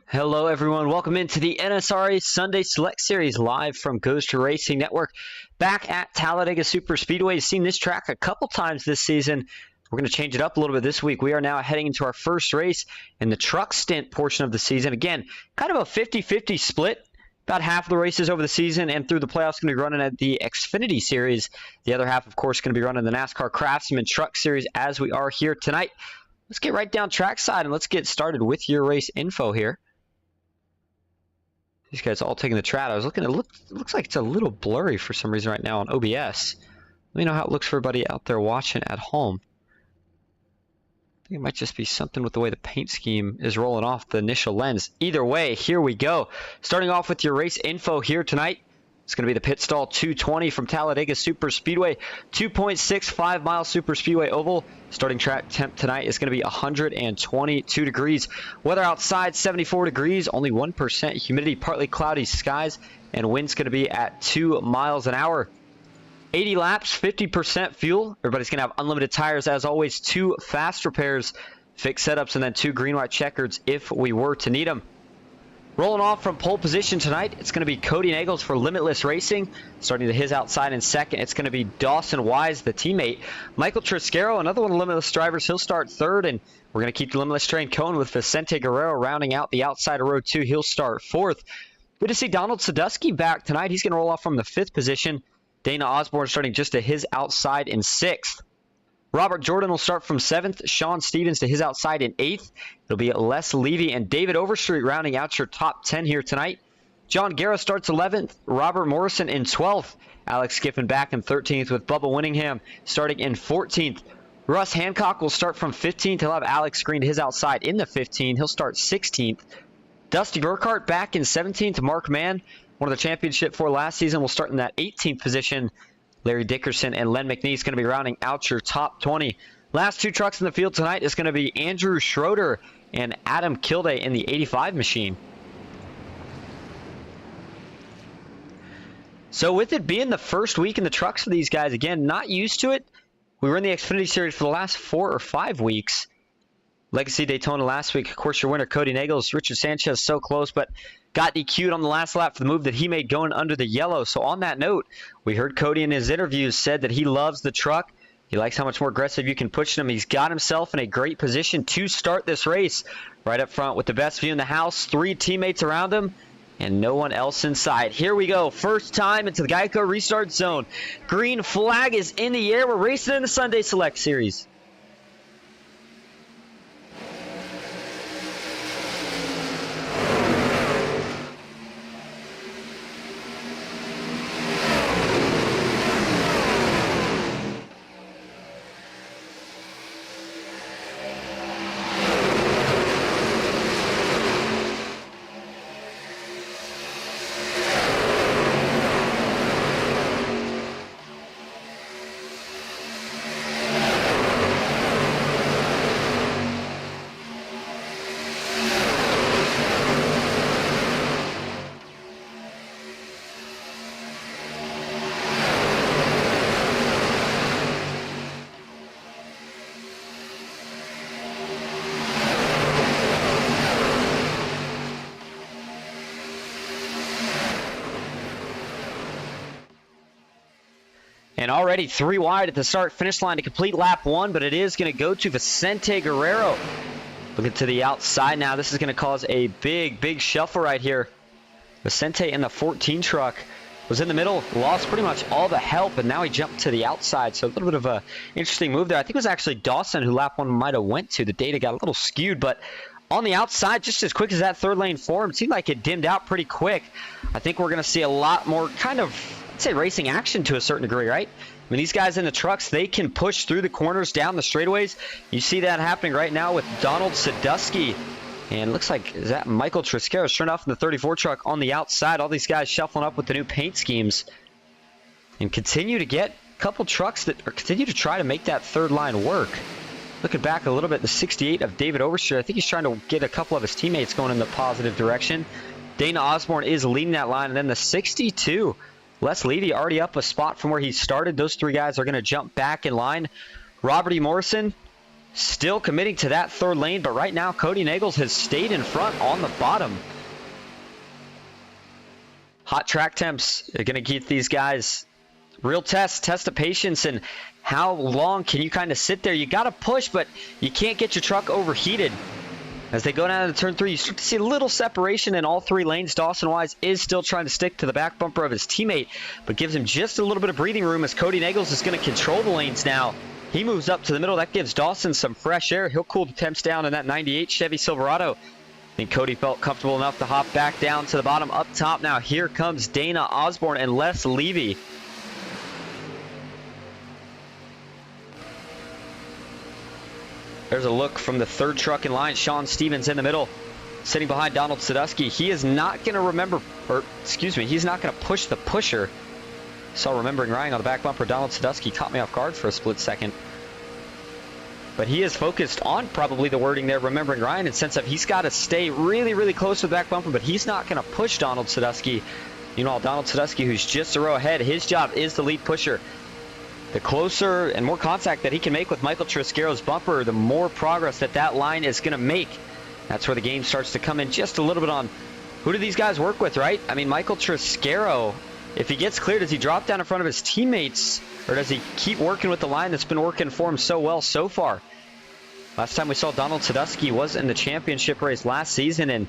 Hello everyone, welcome into the NSRA Sunday Select Series live from Ghost Racing Network. Back at Talladega Superspeedway. You've seen this track a couple times this season. We're going to change it up a little bit this week. We are now heading into our first race in the truck stint portion of the season. Again, kind of a 50-50 split. About half of the races over the season and through the playoffs going to be running at the Xfinity Series. The other half, of course, going to be running the NASCAR Craftsman Truck Series as we are here tonight. Let's get right down trackside and let's get started with your race info here. These guys all taking the trad. I was looking, it looks like it's a little blurry for some reason right now on OBS. Let me know how it looks for everybody out there watching at home. I think it might just be something with the way the paint scheme is rolling off the initial lens. Either way, here we go. Starting off with your race info here tonight. It's going to be the pit stall 220 from Talladega Superspeedway, 2.65 mile Superspeedway oval. Starting track temp tonight is going to be 122 degrees. Weather outside 74 degrees, only 1% humidity, partly cloudy skies, and wind's going to be at 2 miles an hour. 80 laps, 50% fuel. Everybody's going to have unlimited tires as always, 2 fast repairs, fixed setups, and then 2 green-white checkers if we were to need them. Rolling off from pole position tonight, it's going to be Cody Nagels for Limitless Racing. Starting to his outside in second, it's going to be Dawson Wise, the teammate. Michael Triscaro, another one of the Limitless drivers, he'll start third. And we're going to keep the Limitless train going with Vicente Guerrero rounding out the outside of row 2. He'll start fourth. Good to see Donald Sadusky back tonight. He's going to roll off from the 5th position. Dana Osborne starting just to his outside in 6th. Robert Jordan will start from 7th. Sean Stevens to his outside in 8th. It'll be Les Levy and David Overstreet rounding out your top 10 here tonight. John Guerra starts 11th. Robert Morrison in 12th. Alex Skiffin back in 13th with Bubba Winningham starting in 14th. Russ Hancock will start from 15th. He'll have Alex Green to his outside in the 15. He'll start 16th. Dusty Burkhart back in 17th. Mark Mann, one of the championship for last season, will start in that 18th position. Larry Dickerson and Len McNeese going to be rounding out your top 20. Last 2 trucks in the field tonight is going to be Andrew Schroeder and Adam Kilday in the 85 machine. So with it being the first week in the trucks for these guys, again, not used to it. We were in the Xfinity Series for the last 4 or 5 weeks. Legacy Daytona last week. Of course, your winner, Cody Nagels. Richard Sanchez so close, but got DQ'd on the last lap for the move that he made going under the yellow. So on that note, we heard Cody in his interviews said that he loves the truck. He likes how much more aggressive you can push him. He's got himself in a great position to start this race right up front with the best view in the house, 3 teammates around him, and no one else inside. Here we go. First time into the Geico restart zone. Green flag is in the air. We're racing in the Sunday Select Series. And already 3 wide at the start-finish line to complete lap 1, but it is going to go to Vicente Guerrero. Looking to the outside now. This is going to cause a big shuffle right here. Vicente in the 14 truck was in the middle, lost pretty much all the help, and now he jumped to the outside. So a little bit of a interesting move there. I think it was actually Dawson who lap 1 might have went to. The data got a little skewed, but on the outside, just as quick as that third lane formed, it seemed like it dimmed out pretty quick. I think we're going to see a lot more kind of, I'd say, racing action to a certain degree, right? I mean, these guys in the trucks, they can push through the corners, down the straightaways. You see that happening right now with Donald Sadusky. And it looks like, is that Michael Triscaro? Sure enough, in the 34 truck on the outside. All these guys shuffling up with the new paint schemes. And continue to get a couple trucks that continue to try to make that third line work. Looking back a little bit, the 68 of David Overstreet, I think he's trying to get a couple of his teammates going in the positive direction. Dana Osborne is leading that line. And then the 62, Les Levy already up a spot from where he started. Those 3 guys are going to jump back in line. Robert E. Morrison still committing to that third lane, but right now Cody Nagels has stayed in front on the bottom. Hot track temps are going to keep these guys. Real test of patience, and how long can you kind of sit there? You got to push, but you can't get your truck overheated. As they go down to turn 3, you start to see a little separation in all 3 lanes. Dawson Wise is still trying to stick to the back bumper of his teammate, but gives him just a little bit of breathing room as Cody Nagels is going to control the lanes now. He moves up to the middle. That gives Dawson some fresh air. He'll cool the temps down in that 98 Chevy Silverado. I think Cody felt comfortable enough to hop back down to the bottom. Up top now, here comes Dana Osborne and Les Levy. There's a look from the third truck in line. Sean Stevens in the middle, sitting behind Donald Sadusky. He is not going to remember, or excuse me, he's not going to push the pusher. Saw Remembering Ryan on the back bumper. Donald Sadusky caught me off guard for a split second. But he is focused on probably the wording there, Remembering Ryan, in the sense of he's got to stay really, really close to the back bumper, but he's not going to push Donald Sadusky. You know, Donald Sadusky, who's just a row ahead, his job is the lead pusher. The closer and more contact that he can make with Michael Triscaro's bumper, the more progress that line is going to make. That's where the game starts to come in just a little bit on who do these guys work with, right? I mean, Michael Triscaro, if he gets clear, does he drop down in front of his teammates, or does he keep working with the line that's been working for him so well so far? Last time we saw Donald Sadusky was in the championship race last season, and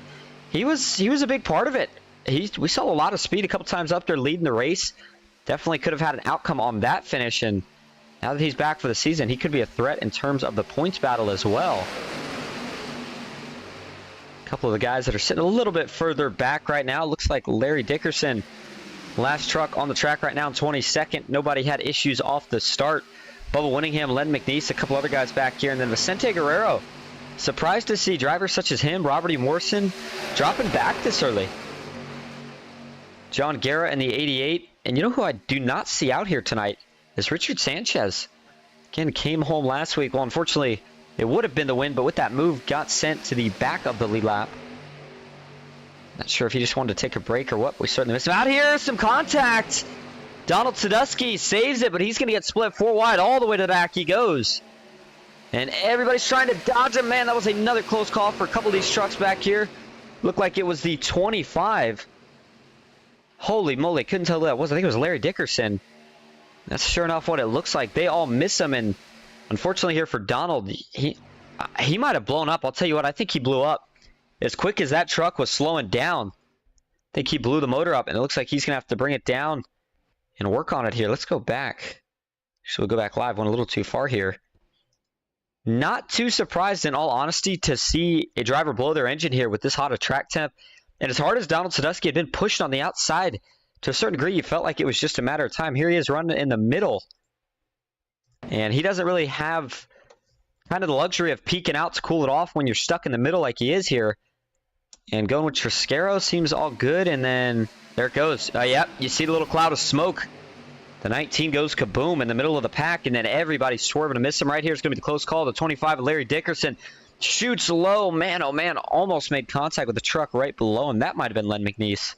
he was a big part of it. We saw a lot of speed a couple times up there leading the race. Definitely could have had an outcome on that finish, and now that he's back for the season, he could be a threat in terms of the points battle as well. A couple of the guys that are sitting a little bit further back right now. Looks like Larry Dickerson, last truck on the track right now in 22nd. Nobody had issues off the start. Bubba Winningham, Len McNeese, a couple other guys back here, and then Vicente Guerrero. Surprised to see drivers such as him, Robert E. Morrison, dropping back this early. John Guerra in the 88. And you know who I do not see out here tonight is Richard Sanchez. Again, came home last week. Well, unfortunately, it would have been the win, but with that move, got sent to the back of the lead lap. Not sure if he just wanted to take a break or what. We certainly missed him. Out here, some contact. Donald Sadusky saves it, but he's going to get split 4 wide. All the way to the back he goes. And everybody's trying to dodge him. Man, that was another close call for a couple of these trucks back here. Looked like it was the 25. Holy moly, couldn't tell who that was. I think it was Larry Dickerson. That's sure enough what it looks like. They all miss him, and unfortunately here for Donald, he might have blown up. I'll tell you what, I think he blew up. As quick as that truck was slowing down, I think he blew the motor up, and it looks like he's going to have to bring it down and work on it here. Let's go back. So we'll go back live. Went a little too far here. Not too surprised, in all honesty, to see a driver blow their engine here with this hot a track temp. And as hard as Donald Sadusky had been pushed on the outside, to a certain degree, you felt like it was just a matter of time. Here he is running in the middle. And he doesn't really have kind of the luxury of peeking out to cool it off when you're stuck in the middle like he is here. And going with Triscaro seems all good. And then there it goes. Yep, you see the little cloud of smoke. The 19 goes kaboom in the middle of the pack. And then everybody's swerving to miss him. Right here is going to be the close call. The 25 of Larry Dickerson. Shoots low. Man, oh man, almost made contact with the truck right below him. That might have been Len McNeese.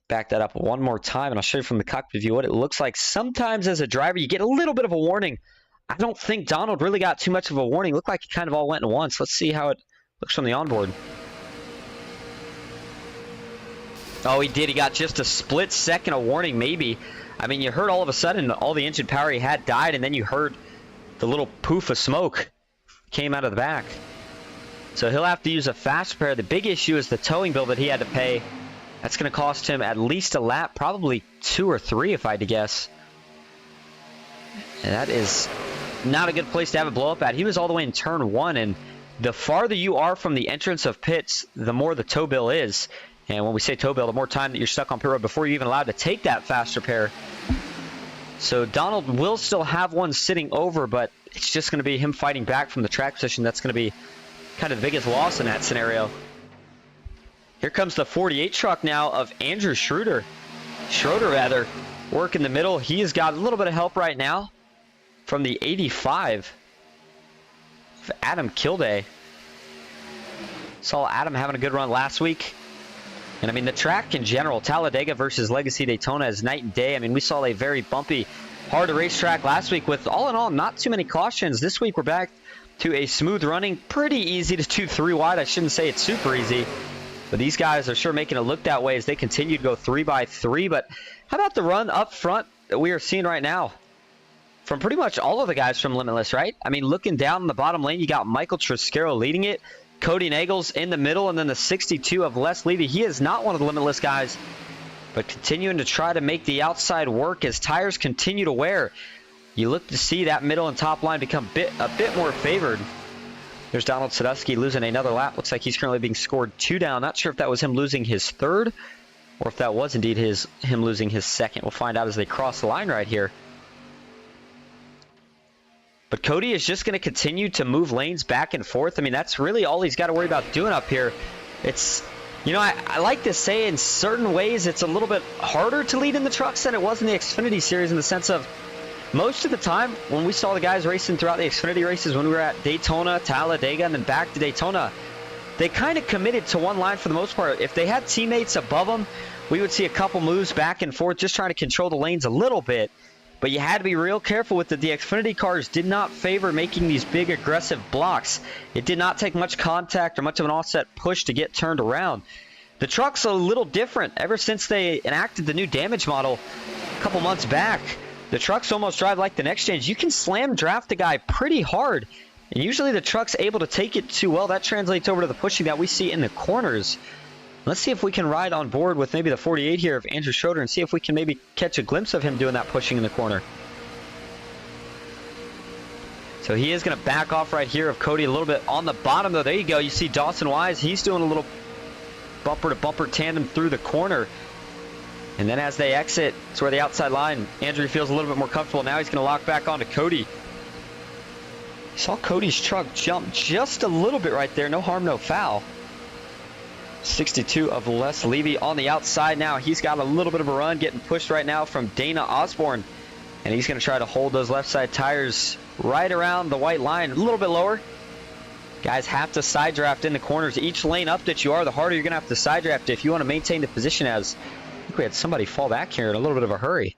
Back that up one more time, and I'll show you from the cockpit view what it looks like. Sometimes as a driver, you get a little bit of a warning. I don't think Donald really got too much of a warning. Looked like he kind of all went at once. Let's see how it looks from the onboard. Oh, he did. He got just a split second of warning, maybe. I mean, you heard all of a sudden all the engine power he had died, and then you heard the little poof of smoke came out of the back. So he'll have to use a fast repair. The big issue is the towing bill that he had to pay. That's going to cost him at least a lap, probably 2 or 3 if I had to guess. And that is not a good place to have a blow up at. He was all the way in turn 1, and the farther you are from the entrance of pits, the more the tow bill is. And when we say tow bill, the more time that you're stuck on pit road before you're even allowed to take that fast repair. So Donald will still have one sitting over, but it's just going to be him fighting back from the track position. That's going to be kind of the biggest loss in that scenario. Here comes the 48 truck now of Andrew Schroeder. Work in the middle. He has got a little bit of help right now from the 85 of Adam Kilday. Saw Adam having a good run last week. And I mean, the track in general, Talladega versus Legacy Daytona, is night and day. I mean, we saw a very bumpy hard to racetrack last week with, all in all, not too many cautions. This week we're back to a smooth running, pretty easy to do 3 wide. I shouldn't say it's super easy, but these guys are sure making it look that way as they continue to go 3x3. But how about the run up front that we are seeing right now from pretty much all of the guys from Limitless, right? I mean, looking down in the bottom lane, you got Michael Triscaro leading it, Cody Nagels in the middle, and then the 62 of Les Levy. He is not one of the Limitless guys, but continuing to try to make the outside work as tires continue to wear. You look to see that middle and top line become a bit more favored. There's Donald Sadusky losing another lap. Looks like he's currently being scored 2 down. Not sure if that was him losing his 3rd or if that was indeed him losing his 2nd. We'll find out as they cross the line right here. But Cody is just going to continue to move lanes back and forth. I mean, that's really all he's got to worry about doing up here. It's, you know, I like to say in certain ways it's a little bit harder to lead in the trucks than it was in the Xfinity Series, in the sense of most of the time when we saw the guys racing throughout the Xfinity races, when we were at Daytona, Talladega, and then back to Daytona, they kind of committed to one line for the most part. If they had teammates above them, we would see a couple moves back and forth, just trying to control the lanes a little bit. But you had to be real careful with it. The Xfinity cars did not favor making these big aggressive blocks. It did not take much contact or much of an offset push to get turned around. The truck's a little different. Ever since they enacted the new damage model a couple months back, the trucks almost drive like the next gens. You can slam draft a guy pretty hard, and usually the truck's able to take it too well. That translates over to the pushing that we see in the corners. Let's see if we can ride on board with maybe the 48 here of Andrew Schroeder and see if we can maybe catch a glimpse of him doing that pushing in the corner. So he is going to back off right here of Cody a little bit on the bottom, though. There you go. You see Dawson Wise. He's doing a little bumper-to-bumper tandem through the corner. And then as they exit, it's where the outside line, Andrew feels a little bit more comfortable. Now he's going to lock back onto Cody. Saw Cody's truck jump just a little bit right there. No harm, no foul. 62 of Les Levy on the outside now. He's got a little bit of a run getting pushed right now from Dana Osborne. And he's going to try to hold those left side tires right around the white line, a little bit lower. Guys have to side draft in the corners. Each lane up that you are, the harder you're going to have to side draft if you want to maintain the position. As I think we had somebody fall back here in a little bit of a hurry.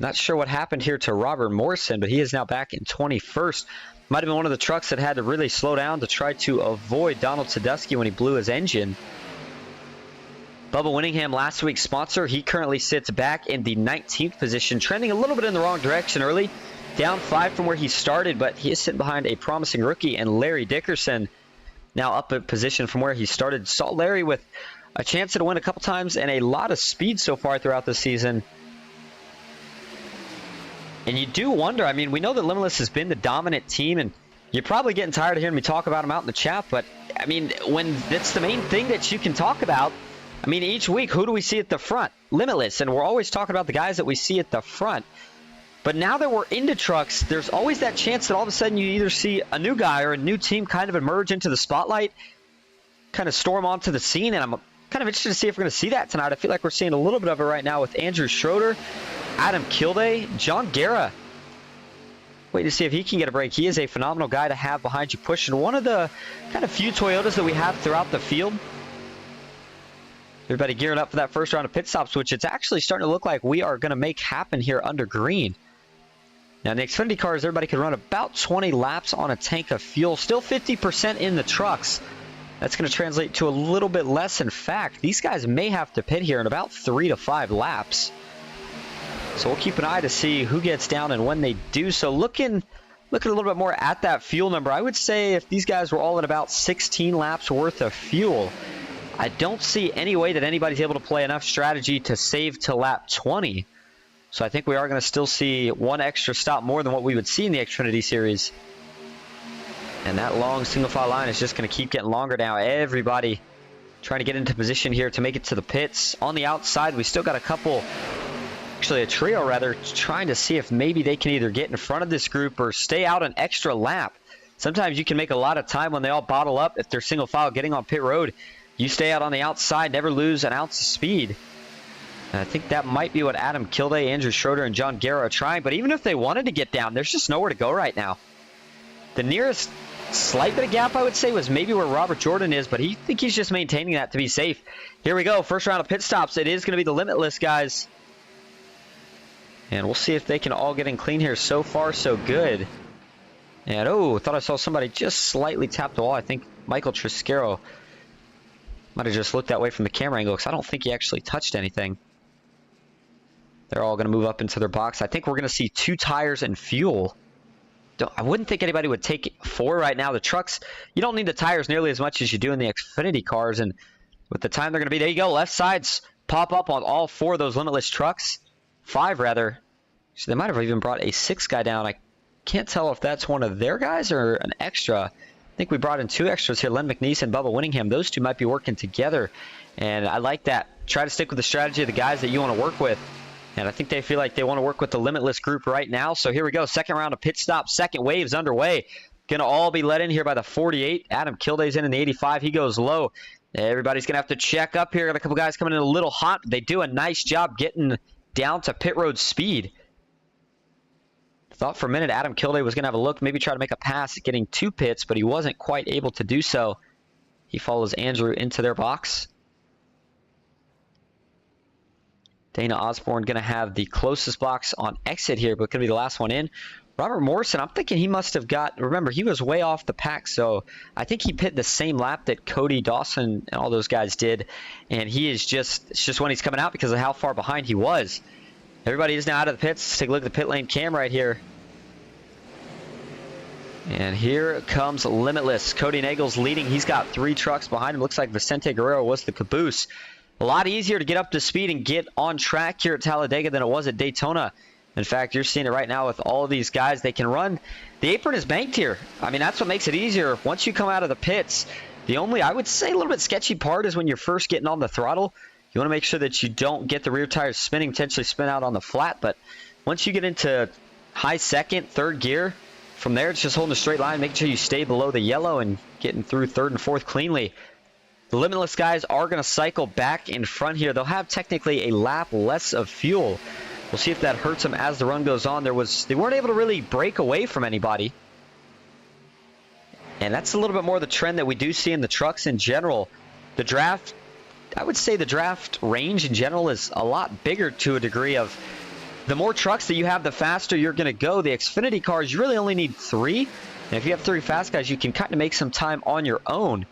Not sure what happened here to Robert Morrison, but he is now back in 21st. Might have been one of the trucks that had to really slow down to try to avoid Donald Sadusky when he blew his engine. Bubba Winningham, last week's sponsor, he currently sits back in the 19th position, trending a little bit in the wrong direction early. Down 5 from where he started, but he is sitting behind a promising rookie and Larry Dickerson. Now up a position from where he started. Saw Larry with a chance to win a couple times and a lot of speed so far throughout the season. And you do wonder, I mean, we know that Limitless has been the dominant team, and you're probably getting tired of hearing me talk about them out in the chat, but, I mean, when that's the main thing that you can talk about, I mean, each week, who do we see at the front? Limitless, and we're always talking about the guys that we see at the front. But now that we're into trucks, there's always that chance that all of a sudden you either see a new guy or a new team kind of emerge into the spotlight, kind of storm onto the scene, and I'm kind of interested to see if we're going to see that tonight. I feel like we're seeing a little bit of it right now with Andrew Schroeder, Adam Kilday, John Guerra. Wait to see if he can get a break. He is a phenomenal guy to have behind you pushing. One of the kind of few Toyotas that we have throughout the field. Everybody gearing up for that first round of pit stops, which it's actually starting to look like we are going to make happen here under green. Now, in the Xfinity cars, everybody can run about 20 laps on a tank of fuel. Still 50% in the trucks. That's going to translate to a little bit less. In fact, these guys may have to pit here in about 3 to 5 laps. So we'll keep an eye to see who gets down and when they do so. Looking a little bit more at that fuel number, I would say if these guys were all at about 16 laps worth of fuel, I don't see any way that anybody's able to play enough strategy to save to lap 20. So I think we are going to still see one extra stop more than what we would see in the Xfinity Series. And that long single file line is just going to keep getting longer now. Everybody trying to get into position here to make it to the pits. On the outside, we still got a couple, actually a trio rather, trying to see if maybe they can either get in front of this group or stay out an extra lap. Sometimes you can make a lot of time when they all bottle up. If they're single file getting on pit road, you stay out on the outside, never lose an ounce of speed. And I think that might be what Adam Kilday, Andrew Schroeder, and John Guerra are trying. But even if they wanted to get down, there's just nowhere to go right now. The nearest slight bit of gap, I would say, was maybe where Robert Jordan is, but I think he's just maintaining that to be safe. Here we go, first round of pit stops. It is going to be the Limitless guys. And we'll see if they can all get in clean here. So far, so good. And, oh, thought I saw somebody just slightly tap the wall. I think Michael Triscaro might have just looked that way from the camera angle because I don't think he actually touched anything. They're all going to move up into their box. I think we're going to see 2 tires and fuel. I wouldn't think anybody would take 4 right now. The trucks, you don't need the tires nearly as much as you do in the Xfinity cars. And with the time they're going to be, there you go. Left sides pop up on all 4 of those Limitless trucks. 5, rather. So they might have even brought a 6th guy down. I can't tell if that's one of their guys or an extra. I think we brought in 2 extras here. Len McNeese and Bubba Winningham. Those 2 might be working together. And I like that. Try to stick with the strategy of the guys that you want to work with. And I think they feel like they want to work with the Limitless group right now. So here we go. Second round of pit stop. Second wave's underway. Going to all be let in here by the 48. Adam Kilday's in the 85. He goes low. Everybody's going to have to check up here. Got a couple guys coming in a little hot. They do a nice job getting down to pit road speed. Thought for a minute Adam Kilday was going to have a look, maybe try to make a pass at getting 2 pits, but he wasn't quite able to do so. He follows Andrew into their box. Dana Osborne going to have the closest box on exit here, but going to be the last one in. Robert Morrison, I'm thinking he must have got, remember, he was way off the pack, so I think he pit the same lap that Cody Dawson and all those guys did, and he is just, it's just when he's coming out because of how far behind he was. Everybody is now out of the pits. Let's take a look at the pit lane cam right here. And here comes Limitless. Cody Nagel's leading. He's got 3 trucks behind him. Looks like Vicente Guerrero was the caboose. A lot easier to get up to speed and get on track here at Talladega than it was at Daytona. In fact, you're seeing it right now with all of these guys. They can run. The apron is banked here. I mean, that's what makes it easier. Once you come out of the pits, the only, I would say, a little bit sketchy part is when you're first getting on the throttle. You want to make sure that you don't get the rear tires spinning, potentially spin out on the flat. But once you get into high second, third gear, from there it's just holding a straight line, making sure you stay below the yellow and getting through third and fourth cleanly. The Limitless guys are going to cycle back in front here. They'll have technically a lap less of fuel. We'll see if that hurts them as the run goes on. They weren't able to really break away from anybody. And that's a little bit more the trend that we do see in the trucks in general. The draft, I would say the draft range in general is a lot bigger to a degree of the more trucks that you have, the faster you're going to go. The Xfinity cars, you really only need 3. And if you have 3 fast guys, you can kind of make some time on your own.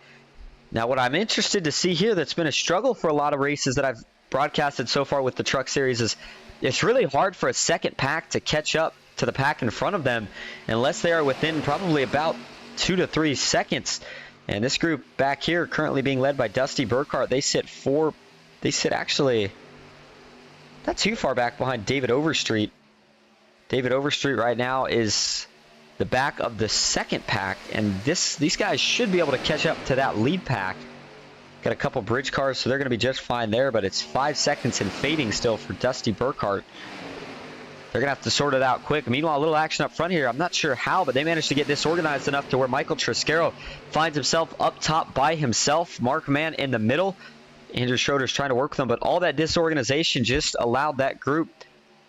Now, what I'm interested to see here that's been a struggle for a lot of races that I've broadcasted so far with the Truck Series is it's really hard for a second pack to catch up to the pack in front of them unless they are within probably about 2 to 3 seconds. And this group back here currently being led by Dusty Burkhart. They sit actually not too far back behind David Overstreet. David Overstreet right now is the back of the second pack, and these guys should be able to catch up to that lead pack. Got a couple bridge cars, so they're going to be just fine there, but it's 5 seconds and fading still for Dusty Burkhart. They're going to have to sort it out quick. Meanwhile, a little action up front here. I'm not sure how, but they managed to get disorganized enough to where Michael Triscaro finds himself up top by himself. Mark Mann in the middle. Andrew Schroeder's trying to work with them, but all that disorganization just allowed that group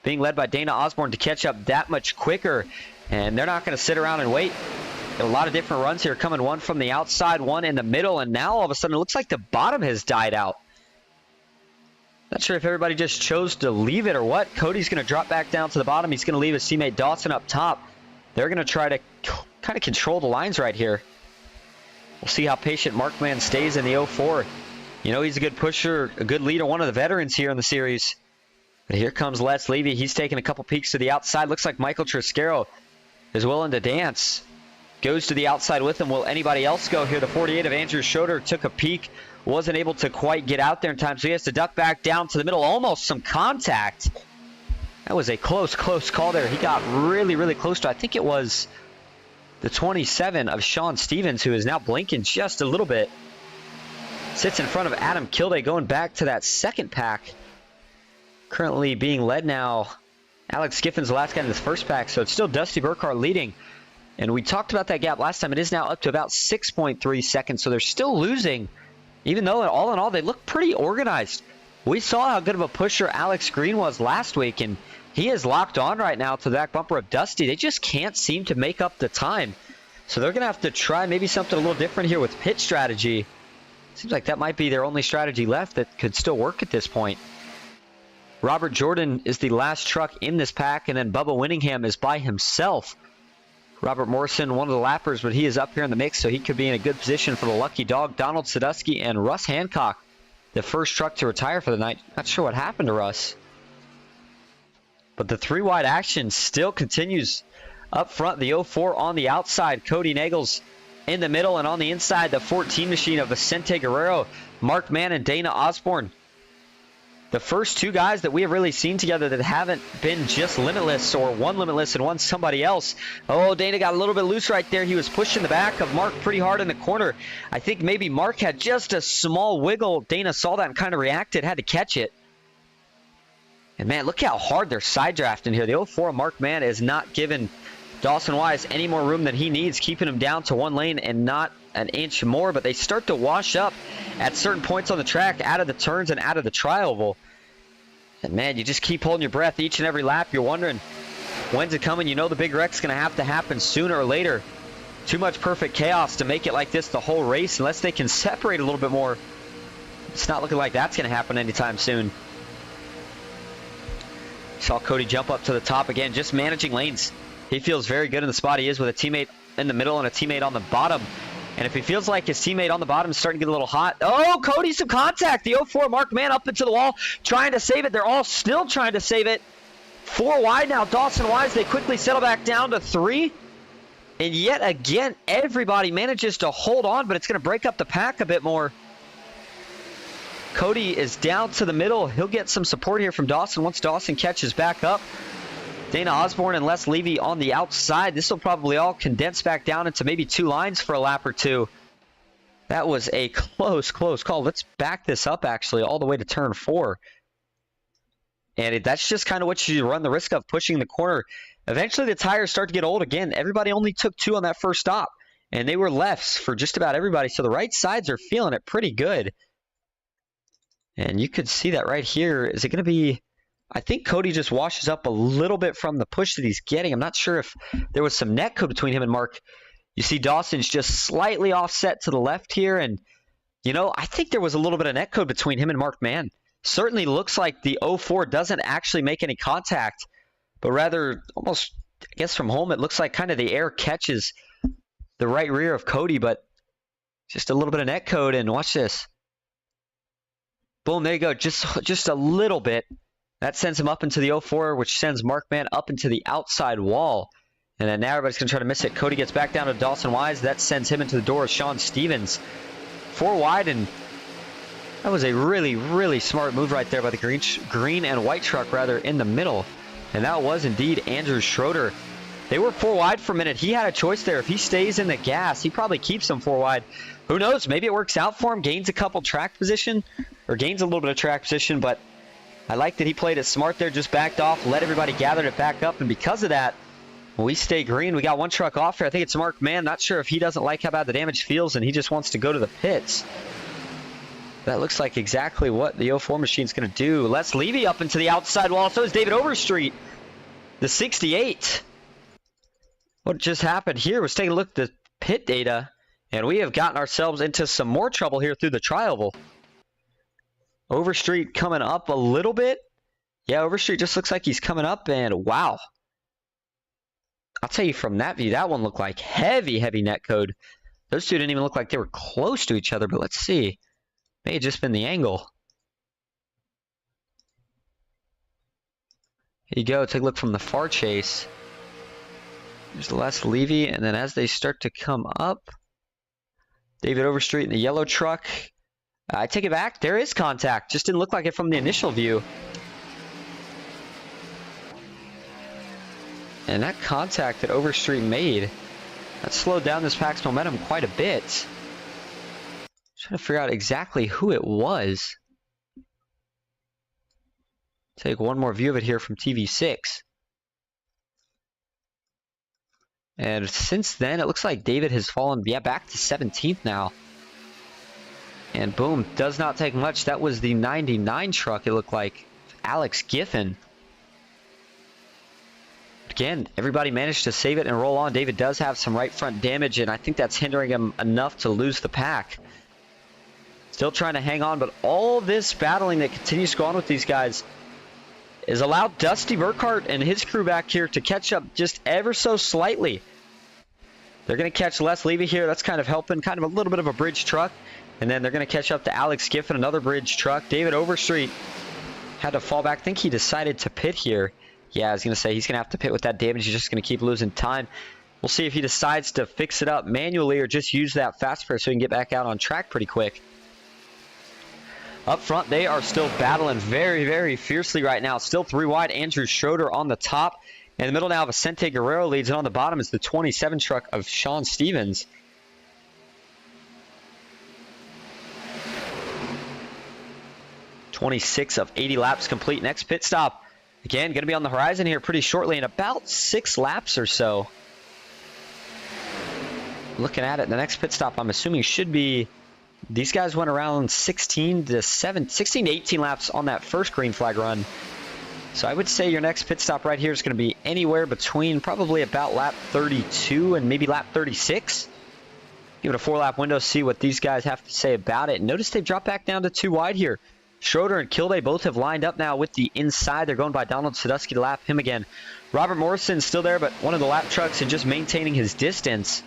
being led by Dana Osborne to catch up that much quicker. And they're not going to sit around and wait. A lot of different runs here coming, one from the outside, one in the middle, and now all of a sudden it looks like the bottom has died out. Not sure if everybody just chose to leave it or what. Cody's going to drop back down to the bottom. He's going to leave his teammate Dawson up top. They're going to try to kind of control the lines right here. We'll see how patient Mark Mann stays in the 04. You know, he's a good pusher, a good leader, one of the veterans here in the series. But here comes Les Levy. He's taking a couple peeks to the outside. Looks like Michael Triscaro is willing to dance. Goes to the outside with him. Will anybody else go here? The 48 of Andrew Schroeder took a peek. Wasn't able to quite get out there in time, so he has to duck back down to the middle. Almost some contact. That was a close call there. He got really, really close to, I think it was the 27 of Sean Stevens, who is now blinking just a little bit. Sits in front of Adam Kilday, going back to that second pack. Currently being led now. Alex Skiffin's the last guy in this first pack, so it's still Dusty Burkhart leading. And we talked about that gap last time. It is now up to about 6.3 seconds, so they're still losing. Even though, all in all, they look pretty organized. We saw how good of a pusher Alex Green was last week, and he is locked on right now to the back bumper of Dusty. They just can't seem to make up the time. So they're going to have to try maybe something a little different here with pit strategy. Seems like that might be their only strategy left that could still work at this point. Robert Jordan is the last truck in this pack, and then Bubba Winningham is by himself. Robert Morrison, one of the lappers, but he is up here in the mix, so he could be in a good position for the lucky dog. Donald Sadusky and Russ Hancock, the first truck to retire for the night. Not sure what happened to Russ. But the 3-wide action still continues up front. The 04 on the outside. Cody Nagels in the middle, and on the inside, the 14 machine of Vicente Guerrero, Mark Mann, and Dana Osborne. The first two guys that we have really seen together that haven't been just Limitless, or one Limitless and one somebody else. Oh, Dana got a little bit loose right there. He was pushing the back of Mark pretty hard in the corner. I think maybe Mark had just a small wiggle. Dana saw that and kind of reacted, had to catch it. And man, look how hard they're side drafting here. The 04 Mark Mann is not giving Dawson Wise any more room than he needs, keeping him down to one lane and not an inch more. But they start to wash up at certain points on the track, out of the turns and out of the tri-oval. And man, you just keep holding your breath each and every lap. You're wondering, when's it coming? You know the big wreck's going to have to happen sooner or later. Too much perfect chaos to make it like this the whole race, unless they can separate a little bit more. It's not looking like that's going to happen anytime soon. Saw Cody jump up to the top again, just managing lanes. He feels very good in the spot he is, with a teammate in the middle and a teammate on the bottom. And if he feels like his teammate on the bottom is starting to get a little hot. Oh, Cody, some contact. The 04 Mark Mann up into the wall, trying to save it. They're all still trying to save it. 4 wide now. Dawson Wise, they quickly settle back down to 3. And yet again, everybody manages to hold on, but it's going to break up the pack a bit more. Cody is down to the middle. He'll get some support here from Dawson once Dawson catches back up. Dana Osborne and Les Levy on the outside. This will probably all condense back down into maybe 2 lines for a lap or 2. That was a close call. Let's back this up, actually, all the way to turn 4. And that's just kind of what you run the risk of, pushing the corner. Eventually, the tires start to get old again. Everybody only took 2 on that first stop, and they were lefts for just about everybody. So the right sides are feeling it pretty good. And you could see that right here. Is it going to be... I think Cody just washes up a little bit from the push that he's getting. I'm not sure if there was some net code between him and Mark. You see Dawson's just slightly offset to the left here. And, you know, I think there was a little bit of net code between him and Mark Mann. Certainly looks like the 04 doesn't actually make any contact, but rather almost, I guess from home, it looks like kind of the air catches the right rear of Cody, but just a little bit of net code. And watch this. Boom, there you go. Just a little bit. That sends him up into the 04, which sends Mark Mann up into the outside wall. And then now everybody's going to try to miss it. Cody gets back down to Dawson Wise. That sends him into the door of Sean Stevens. 4 wide, and that was a really, really smart move right there by the green and white truck, rather, in the middle. And that was indeed Andrew Schroeder. They were 4 wide for a minute. He had a choice there. If he stays in the gas, he probably keeps them 4 wide. Who knows? Maybe it works out for him, gains a couple track position, or gains a little bit of track position, but I like that he played it smart there, just backed off, let everybody gather it back up, and because of that, we stay green. We got 1 truck off here. I think it's Mark Mann. Not sure if he doesn't like how bad the damage feels, and he just wants to go to the pits. That looks like exactly what the 04 machine's going to do. Les Levy up into the outside wall. So is David Overstreet, the 68. What just happened here was taking a look at the pit data, and we have gotten ourselves into some more trouble here through the tri-oval. Overstreet coming up a little bit. Yeah, Overstreet just looks like he's coming up, and wow. I'll tell you from that view, that one looked like heavy net code. Those two didn't even look like they were close to each other, but let's see. May have just been the angle. Here you go, take a look from the far chase. There's Les Levy, and then as they start to come up, David Overstreet in the yellow truck. I take it back. There is contact. Just didn't look like it from the initial view. And that contact that Overstreet made, that slowed down this pack's momentum quite a bit. Trying to figure out exactly who it was. Take one more view of it here from TV6. And since then, it looks like David has fallen, back to 17th now. And boom, does not take much. That was the 99 truck, it looked like. Alex Giffen. Again, everybody managed to save it and roll on. David does have some right front damage, and I think that's hindering him enough to lose the pack. Still trying to hang on, but all this battling that continues to go on with these guys, is allowed Dusty Burkhart and his crew back here to catch up just ever so slightly. They're going to catch Les Levy here. That's kind of helping, kind of a little bit of a bridge truck. And then they're going to catch up to Alex Giffen, another bridge truck. David Overstreet had to fall back. I think he decided to pit here. Yeah, I was going to say he's going to have to pit with that damage. He's just going to keep losing time. We'll see if he decides to fix it up manually or just use that fast pair so he can get back out on track pretty quick. Up front, they are still battling very, very fiercely right now. Still 3 wide. Andrew Schroeder on the top. In the middle now, Vicente Guerrero leads, and on the bottom is the 27 truck of Sean Stevens. .26 of 80 laps complete. Next pit stop, again, going to be on the horizon here pretty shortly in about 6 laps or so. Looking at it, the next pit stop, I'm assuming, should be... These guys went around 16 to 18 laps on that first green flag run. So I would say your next pit stop right here is going to be anywhere between probably about lap 32 and maybe lap 36. Give it a 4-lap window, see what these guys have to say about it. Notice they've dropped back down to 2 wide here. Schroeder and Kilday both have lined up now with the inside. They're going by Donald Sadusky to lap him again. Robert Morrison still there, but one of the lap trucks and just maintaining his distance.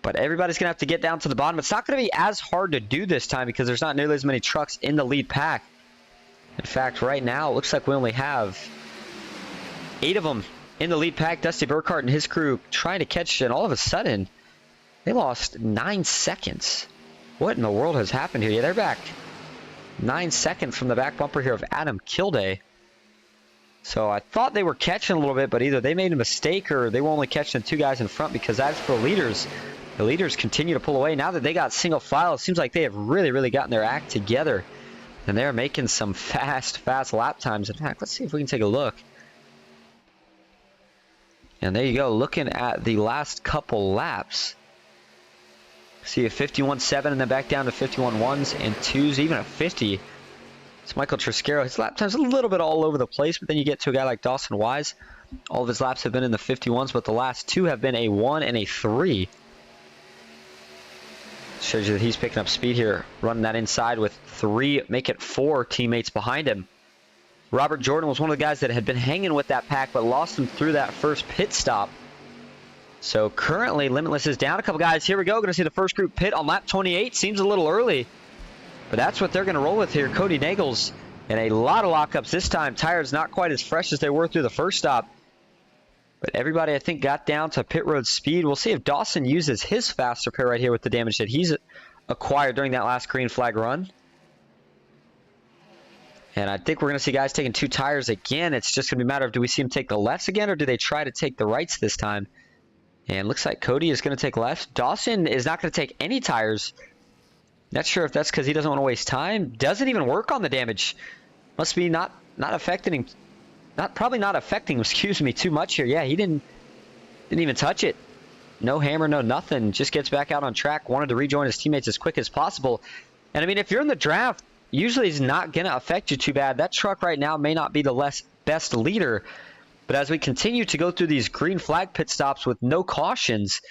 But everybody's going to have to get down to the bottom. It's not going to be as hard to do this time because there's not nearly as many trucks in the lead pack. In fact, right now, it looks like we only have 8 of them in the lead pack. Dusty Burkhart and his crew trying to catch, and all of a sudden, they lost 9 seconds. What in the world has happened here? Yeah, they're back 9 seconds from the back bumper here of Adam Kilday. So I thought they were catching a little bit, but either they made a mistake or they were only catching the 2 guys in front, because as for the leaders continue to pull away. Now that they got single file, it seems like they have really, really gotten their act together. And they're making some fast lap times. In fact, let's see if we can take a look. And there you go, looking at the last couple laps. See a 51.7 and then back down to 51.1s and 2s, even a 50. It's Michael Triscaro. His lap time's a little bit all over the place, but then you get to a guy like Dawson Wise. All of his laps have been in the 51s, but the last 2 have been a 1 and a 3. Shows you that he's picking up speed here, running that inside with 3, make it 4 teammates behind him. Robert Jordan was one of the guys that had been hanging with that pack, but lost him through that first pit stop. So currently, Limitless is down a couple guys. Here we go. Going to see the first group pit on lap 28. Seems a little early, but that's what they're going to roll with here. Cody Nagels and a lot of lockups this time. Tires not quite as fresh as they were through the first stop. But everybody, I think, got down to pit road speed. We'll see if Dawson uses his faster pair right here with the damage that he's acquired during that last green flag run. And I think we're going to see guys taking 2 tires again. It's just going to be a matter of, do we see them take the lefts again, or do they try to take the rights this time? And looks like Cody is going to take lefts. Dawson is not going to take any tires. Not sure if that's because he doesn't want to waste time. Doesn't even work on the damage. Must be not affecting him. Probably not affecting him, excuse me, too much here. Yeah, he didn't even touch it. No hammer, no nothing. Just gets back out on track. Wanted to rejoin his teammates as quick as possible. And I mean, if you're in the draft, usually it's not going to affect you too bad. That truck right now may not be the best leader. But as we continue to go through these green flag pit stops with no cautions,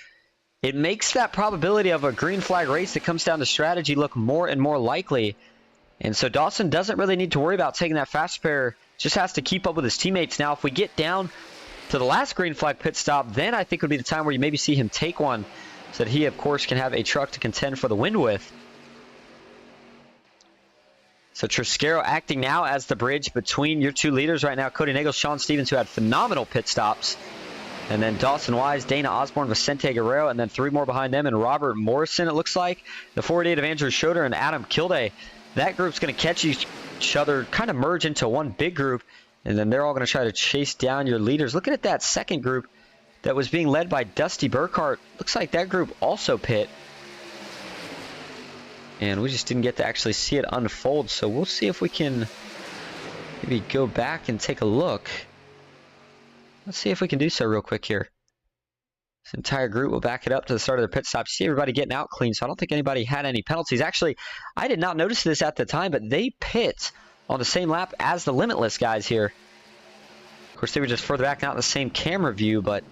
it makes that probability of a green flag race that comes down to strategy look more and more likely. And so Dawson doesn't really need to worry about taking that fast pair. Just has to keep up with his teammates. Now, if we get down to the last green flag pit stop, then I think would be the time where you maybe see him take one, so that he, of course, can have a truck to contend for the win with. So Triscaro acting now as the bridge between your 2 leaders right now. Cody Nagels, Sean Stevens, who had phenomenal pit stops. And then Dawson Wise, Dana Osborne, Vicente Guerrero, and then 3 more behind them, and Robert Morrison, it looks like. The 48 of Andrew Schroeder and Adam Kilday. That group's going to catch each other, kind of merge into one big group, and then they're all going to try to chase down your leaders. Looking at that second group that was being led by Dusty Burkhart, looks like that group also pit. And we just didn't get to actually see it unfold, so we'll see if we can maybe go back and take a look. Let's see if we can do so real quick here. This entire group will back it up to the start of their pit stop. See everybody getting out clean, so I don't think anybody had any penalties. Actually, I did not notice this at the time, but they pit on the same lap as the Limitless guys here. Of course, they were just further back, not in the same camera view, but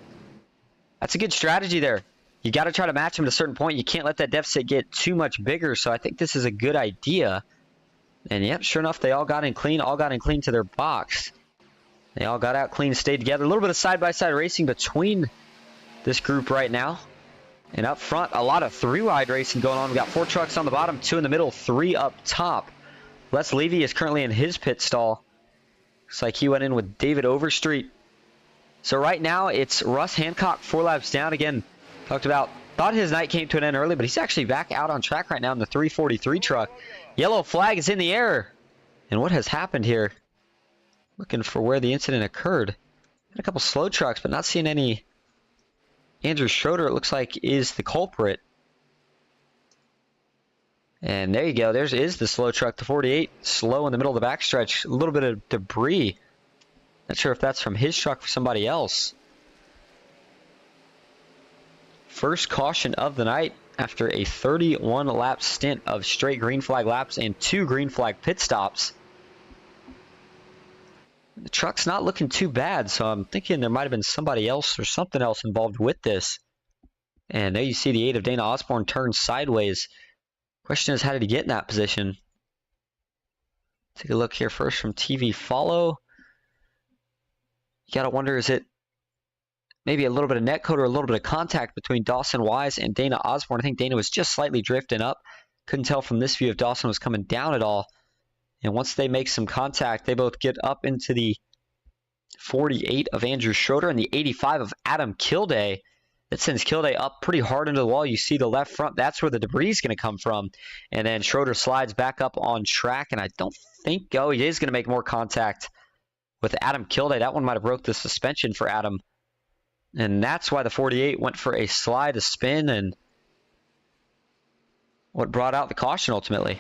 that's a good strategy there. You got to try to match them at a certain point. You can't let that deficit get too much bigger, so I think this is a good idea. And yep, sure enough, they all got in clean to their box. They all got out clean, stayed together. A little bit of side-by-side racing between this group right now. And up front, a lot of three-wide racing going on. We got 4 trucks on the bottom, 2 in the middle, 3 up top. Les Levy is currently in his pit stall. Looks like he went in with David Overstreet. So right now, it's Russ Hancock 4 laps down. Again, thought his night came to an end early, but he's actually back out on track right now in the 343 truck. Yellow flag is in the air. And what has happened here? Looking for where the incident occurred. Got a couple slow trucks, but not seeing any. Andrew Schroeder, it looks like, is the culprit. And there you go. Is the slow truck, the 48, slow in the middle of the backstretch. A little bit of debris. Not sure if that's from his truck or somebody else. First caution of the night after a 31-lap stint of straight green flag laps and 2 green flag pit stops. The truck's not looking too bad, so I'm thinking there might have been somebody else or something else involved with this. And there you see the 8 of Dana Osborne turn sideways. Question is, how did he get in that position? Take a look here first from TV follow. You gotta wonder, is it maybe a little bit of netcode or a little bit of contact between Dawson Wise and Dana Osborne? I think Dana was just slightly drifting up. Couldn't tell from this view if Dawson was coming down at all. And once they make some contact, they both get up into the 48 of Andrew Schroeder and the 85 of Adam Kilday. That sends Kilday up pretty hard into the wall. You see the left front. That's where the debris is going to come from. And then Schroeder slides back up on track. And I don't think, he is going to make more contact with Adam Kilday. That one might have broke the suspension for Adam. And that's why the 48 went for a slide, a spin, and what brought out the caution ultimately.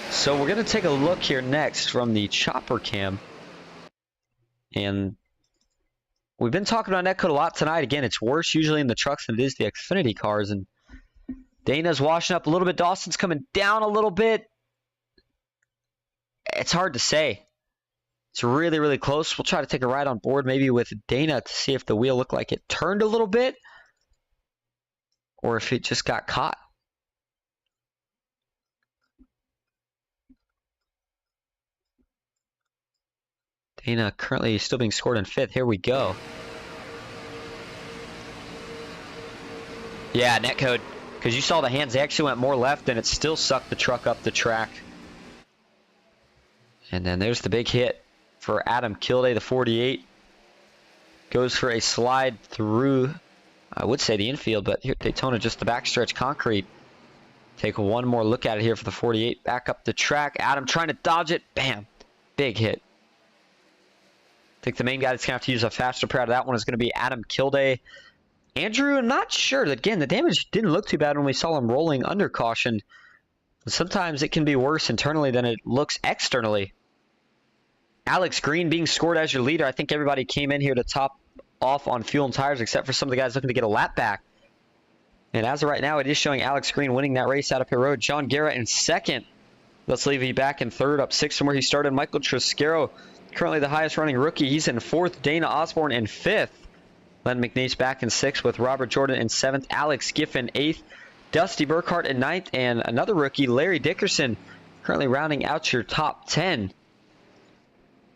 So we're going to take a look here next from the chopper cam. And we've been talking about netcode a lot tonight. Again, it's worse usually in the trucks than it is the Xfinity cars. And Dana's washing up a little bit. Dawson's coming down a little bit. It's hard to say. It's really, really close. We'll try to take a ride on board maybe with Dana to see if the wheel looked like it turned a little bit or if it just got caught. Dana currently still being scored in 5th. Here we go. Yeah, netcode. Because you saw the hands, they actually went more left and it still sucked the truck up the track. And then there's the big hit for Adam Kilday, the 48. Goes for a slide through, I would say the infield, but here Daytona, just the backstretch concrete. Take one more look at it here for the 48. Back up the track. Adam trying to dodge it. Bam. Big hit. I think the main guy that's going to have to use a faster pair out of that one is going to be Adam Kilday. Andrew, I'm not sure. Again, the damage didn't look too bad when we saw him rolling under caution. Sometimes it can be worse internally than it looks externally. Alex Green being scored as your leader. I think everybody came in here to top off on fuel and tires except for some of the guys looking to get a lap back. And as of right now, it is showing Alex Green winning that race out of pit road. John Guerra in 2nd. Let's leave you back in 3rd, up 6 from where he started. Michael Triscaro, currently the highest running rookie. He's in 4th. Dana Osborne in 5th. Len McNeese back in 6th with Robert Jordan in 7th. Alex Giffen 8th. Dusty Burkhart in 9th. And another rookie, Larry Dickerson, currently rounding out your top 10.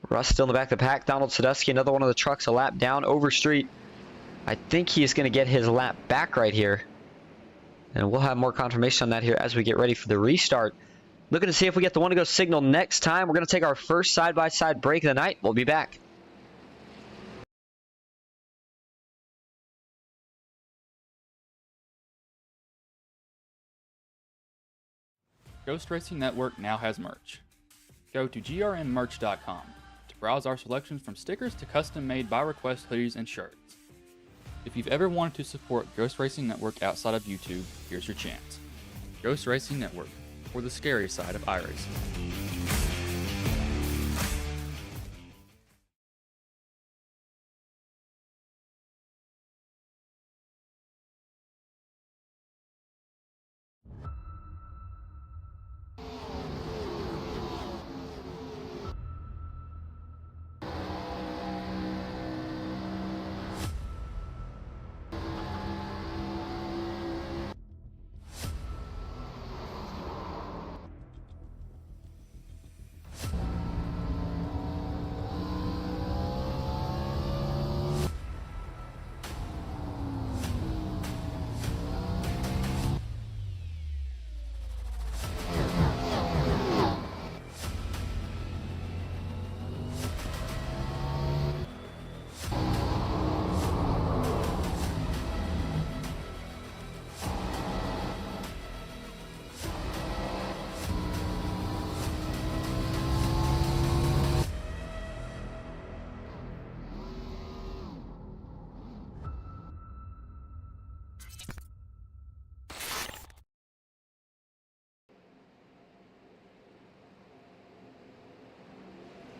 Russ still in the back of the pack. Donald Sadusky, another one of the trucks, a lap down. Overstreet, I think he's going to get his lap back right here. And we'll have more confirmation on that here as we get ready for the restart. Looking to see if we get the one-to-go signal next time. We're going to take our first side-by-side break of the night. We'll be back. Ghost Racing Network now has merch. Go to grnmerch.com to browse our selections from stickers to custom-made by-request hoodies and shirts. If you've ever wanted to support Ghost Racing Network outside of YouTube, here's your chance. Ghost Racing Network, for the scary side of iRacing.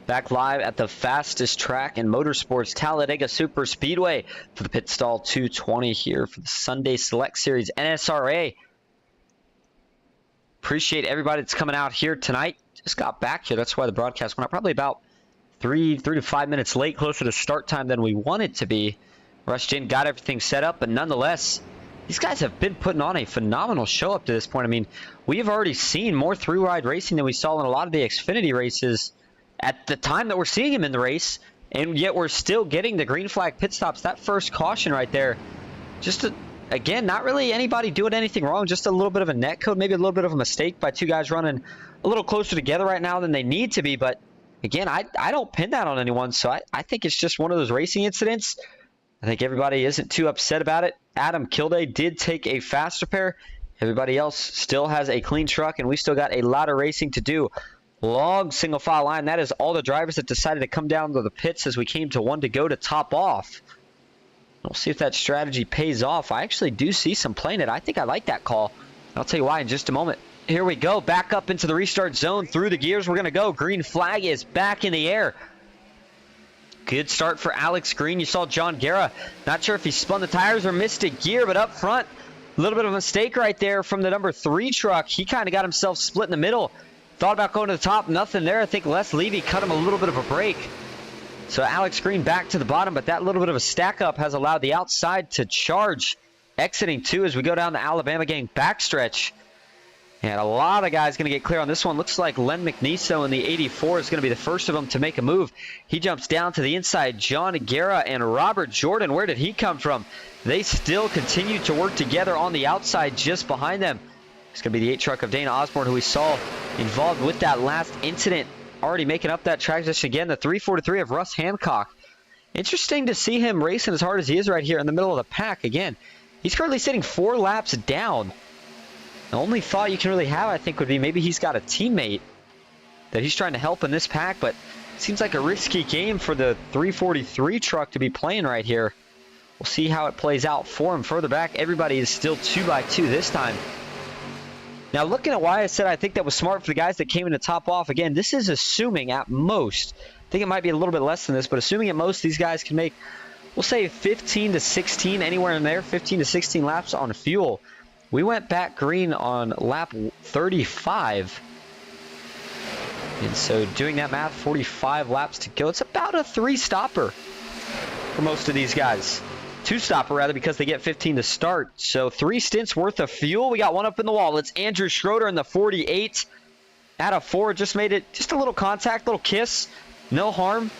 Back live at the fastest track in motorsports, Talladega Superspeedway, for the Pit Stall 220 here for the Sunday Select Series NSRA. Appreciate everybody that's coming out here tonight. Just got back here. That's why the broadcast went out probably about 3 to 5 minutes late, closer to start time than we wanted to be. Rushed in, got everything set up, but nonetheless, these guys have been putting on a phenomenal show up to this point. I mean, we have already seen more through-ride racing than we saw in a lot of the Xfinity races at the time that we're seeing him in the race, and yet we're still getting the green flag pit stops. That first caution right there, again, not really anybody doing anything wrong, just a little bit of a net code, maybe a little bit of a mistake by two guys running a little closer together right now than they need to be. But again, I don't pin that on anyone, so I think it's just one of those racing incidents. I think everybody isn't too upset about it. Adam Kilday did take a fast repair. Everybody else still has a clean truck, and we still got a lot of racing to do. Long single file line. That is all the drivers that decided to come down to the pits as we came to one to go to top off. We'll see if that strategy pays off. I actually do see some playing it. I think I like that call. I'll tell you why in just a moment. Here we go. Back up into the restart zone. Through the gears we're going to go. Green flag is back in the air. Good start for Alex Green. You saw John Guerra. Not sure if he spun the tires or missed a gear, but up front, a little bit of a mistake right there from the number 3 truck. He kind of got himself split in the middle. Thought about going to the top, nothing there. I think Les Levy cut him a little bit of a break. So Alex Green back to the bottom, but that little bit of a stack up has allowed the outside to charge. Exiting 2 as we go down the Alabama gang backstretch. And a lot of guys going to get clear on this one. Looks like Len McNeso in the 84 is going to be the first of them to make a move. He jumps down to the inside. John Guerra and Robert Jordan, where did he come from? They still continue to work together on the outside just behind them. It's going to be the 8 truck of Dana Osborne, who we saw involved with that last incident. Already making up that track position again. The 343 of Russ Hancock. Interesting to see him racing as hard as he is right here in the middle of the pack. Again, he's currently sitting 4 laps down. The only thought you can really have, I think, would be maybe he's got a teammate that he's trying to help in this pack, but it seems like a risky game for the 343 truck to be playing right here. We'll see how it plays out for him. Further back, everybody is still 2x2 this time. Now, looking at why I said I think that was smart for the guys that came in to top off, again, this is assuming at most, I think it might be a little bit less than this, but assuming at most these guys can make, we'll say 15 to 16, anywhere in there, 15 to 16 laps on fuel. We went back green on lap 35. And so doing that math, 45 laps to go. It's about a 3-stopper for most of these guys. 2-stopper rather, because they get 15 to start. So 3 stints worth of fuel. We got one up in the wall. It's Andrew Schroeder in the 48. Out of 4, just made it just a little contact, little kiss. No harm.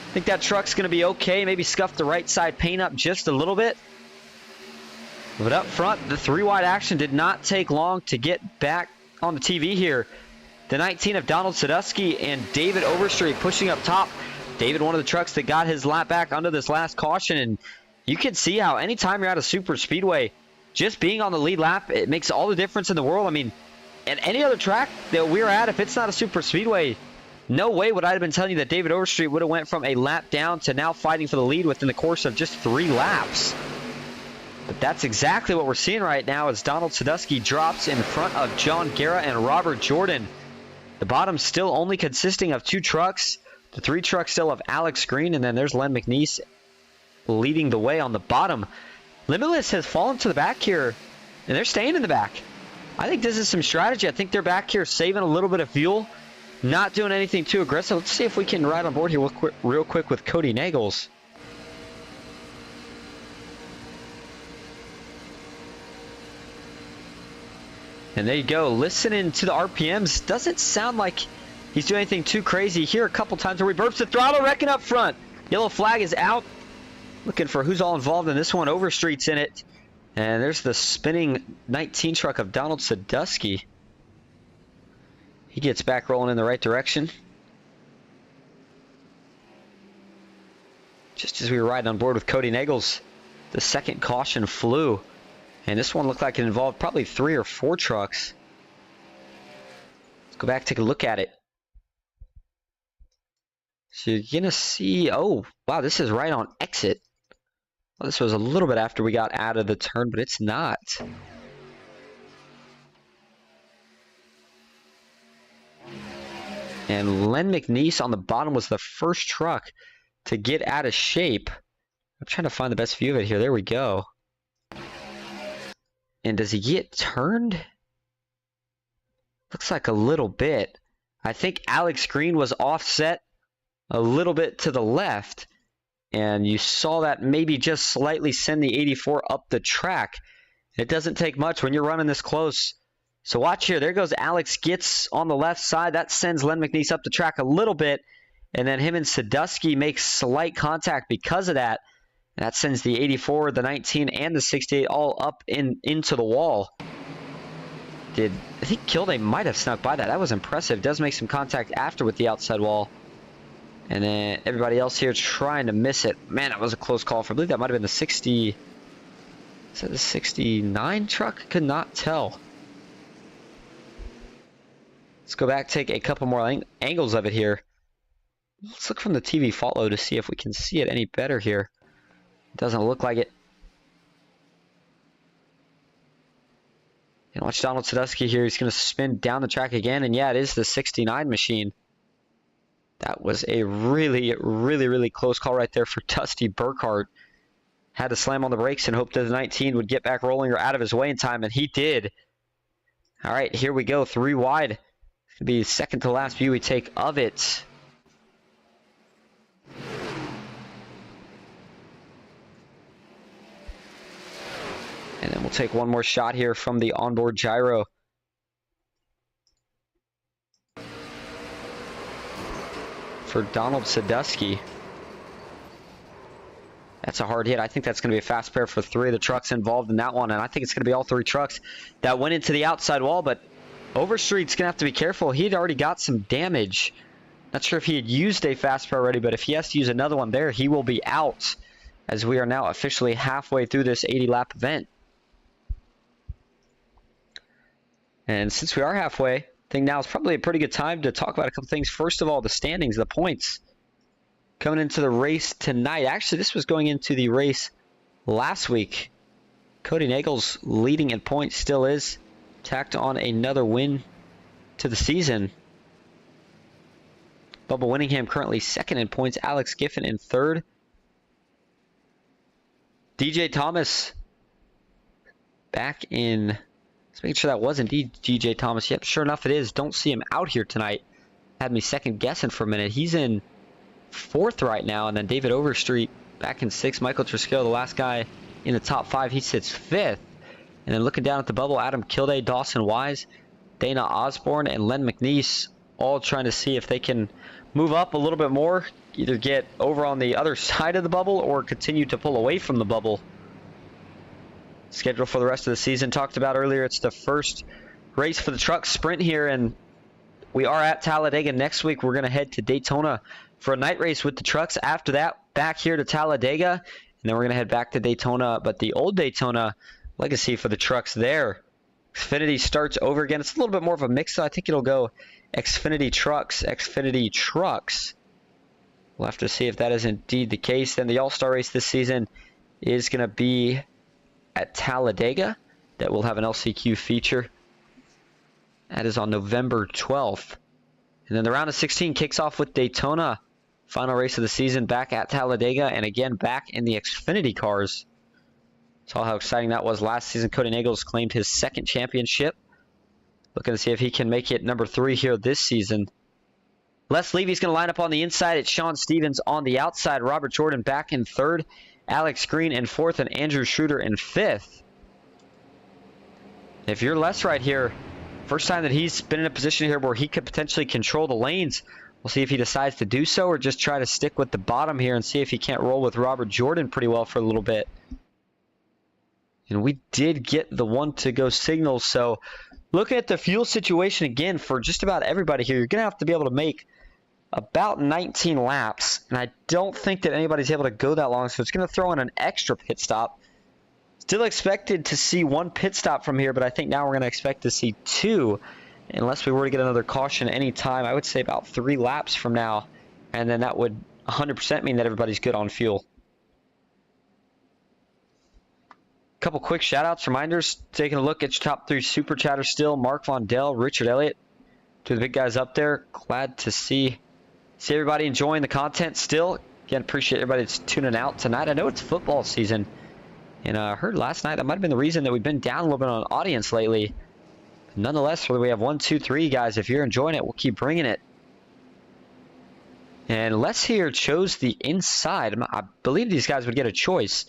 I think that truck's going to be okay. Maybe scuff the right side paint up just a little bit. But up front, the 3-wide action did not take long to get back on the TV here. The 19 of Donald Sadusky and David Overstreet pushing up top. David, one of the trucks that got his lap back under this last caution. And you can see how anytime you're at a super speedway, just being on the lead lap, it makes all the difference in the world. I mean, at any other track that we're at, if it's not a super speedway, no way would I have been telling you that David Overstreet would have went from a lap down to now fighting for the lead within the course of just 3 laps. But that's exactly what we're seeing right now as Donald Sadusky drops in front of John Guerra and Robert Jordan. The bottom still only consisting of 2 trucks. The 3 trucks still of Alex Green, and then there's Len McNeese leading the way on the bottom. Limitless has fallen to the back here, and they're staying in the back. I think this is some strategy. I think they're back here saving a little bit of fuel, not doing anything too aggressive. Let's see if we can ride on board here real quick with Cody Nagels. And there you go, listening to the RPMs, doesn't sound like he's doing anything too crazy. Here a couple times where he burps the throttle, wrecking up front. Yellow flag is out. Looking for who's all involved in this one. Overstreet's in it. And there's the spinning 19 truck of Donald Sadusky. He gets back rolling in the right direction. Just as we were riding on board with Cody Nagels, the second caution flew. And this one looked like it involved probably 3 or 4 trucks. Let's go back and take a look at it. So you're going to see, oh, wow, this is right on exit. Well, this was a little bit after we got out of the turn, but it's not. And Len McNeese on the bottom was the first truck to get out of shape. I'm trying to find the best view of it here. There we go. And does he get turned? Looks like a little bit. I think Alex Green was offset a little bit to the left. And you saw that maybe just slightly send the 84 up the track. It doesn't take much when you're running this close. So watch here. There goes Alex Gitz on the left side. That sends Len McNeese up the track a little bit. And then him and Sadusky make slight contact because of that. And that sends the 84, the 19, and the 68 all up into the wall. I think Kilday might have snuck by that. That was impressive. Does make some contact after with the outside wall. And then everybody else here trying to miss it. Man, that was a close call. I believe that might have been the 60. Is that the 69 truck? Could not tell. Let's go back, take a couple more angles of it here. Let's look from the TV follow to see if we can see it any better here. It doesn't look like it. And watch Donald Sadusky here. He's going to spin down the track again. And yeah, it is the 69 machine. That was a really, really, really close call right there for Dusty Burkhart. Had to slam on the brakes and hope that the 19 would get back rolling or out of his way in time, and he did. All right, here we go. 3 wide. It's going to be the second to last view we take of it. And then we'll take one more shot here from the onboard gyro. For Donald Sadusky. That's a hard hit. I think that's going to be a fast pair for 3 of the trucks involved in that one. And I think it's going to be all 3 trucks that went into the outside wall. But Overstreet's going to have to be careful. He'd already got some damage. Not sure if he had used a fast pair already, but if he has to use another one there, he will be out. As we are now officially halfway through this 80-lap event. And since we are halfway, I think now is probably a pretty good time to talk about a couple things. First of all, the standings, the points. Coming into the race tonight. Actually, this was going into the race last week. Cody Nagel's leading in points, still is. Tacked on another win to the season. Bubba Winningham currently second in points. Alex Giffen in third. DJ Thomas back in. Let's make sure that was indeed DJ Thomas. Yep, sure enough it is. Don't see him out here tonight. Had me second guessing for a minute. He's in 4th right now. And then David Overstreet back in 6th. Michael Triscoe, the last guy in the top 5. He sits 5th. And then looking down at the bubble, Adam Kilday, Dawson Wise, Dana Osborne, and Len McNeese all trying to see if they can move up a little bit more. Either get over on the other side of the bubble or continue to pull away from the bubble. Schedule for the rest of the season. Talked about earlier, it's the first race for the truck sprint here, and we are at Talladega next week. We're going to head to Daytona for a night race with the trucks. After that, back here to Talladega, and then we're going to head back to Daytona, but the old Daytona legacy for the trucks there. Xfinity starts over again. It's a little bit more of a mix, so I think it'll go Xfinity Trucks, Xfinity Trucks. We'll have to see if that is indeed the case. Then the All-Star race this season is going to be at Talladega. That will have an LCQ feature. That is on November 12th. And then the round of 16 kicks off with Daytona. Final race of the season back at Talladega. And again, back in the Xfinity cars. Saw how exciting that was last season. Cody Nagels claimed his 2nd championship. Looking to see if he can make it number 3 here this season. Les Levy's going to line up on the inside. It's Sean Stevens on the outside. Robert Jordan back in 3rd. Alex Green in 4th. And Andrew Schroeder in 5th. If you're Les right here, first time that he's been in a position here where he could potentially control the lanes. We'll see if he decides to do so or just try to stick with the bottom here and see if he can't roll with Robert Jordan pretty well for a little bit. And we did get the 1-to-go signal. So looking at the fuel situation again for just about everybody here, you're going to have to be able to make about 19 laps. And I don't think that anybody's able to go that long. So it's going to throw in an extra pit stop. Still expected to see 1 pit stop from here, but I think now we're going to expect to see 2. Unless we were to get another caution any time, I would say about 3 laps from now. And then that would 100% mean that everybody's good on fuel. Couple quick shout-outs, reminders. Taking a look at your top 3 super chatters still. Mark Vondell, Richard Elliott, to the big guys up there. Glad to see everybody enjoying the content still. Again, appreciate everybody that's tuning out tonight. I know it's football season, and I heard last night that might have been the reason that we've been down a little bit on audience lately. But nonetheless, whether we have 1, 2, 3 guys, if you're enjoying it, we'll keep bringing it. And Les here chose the inside. I believe these guys would get a choice.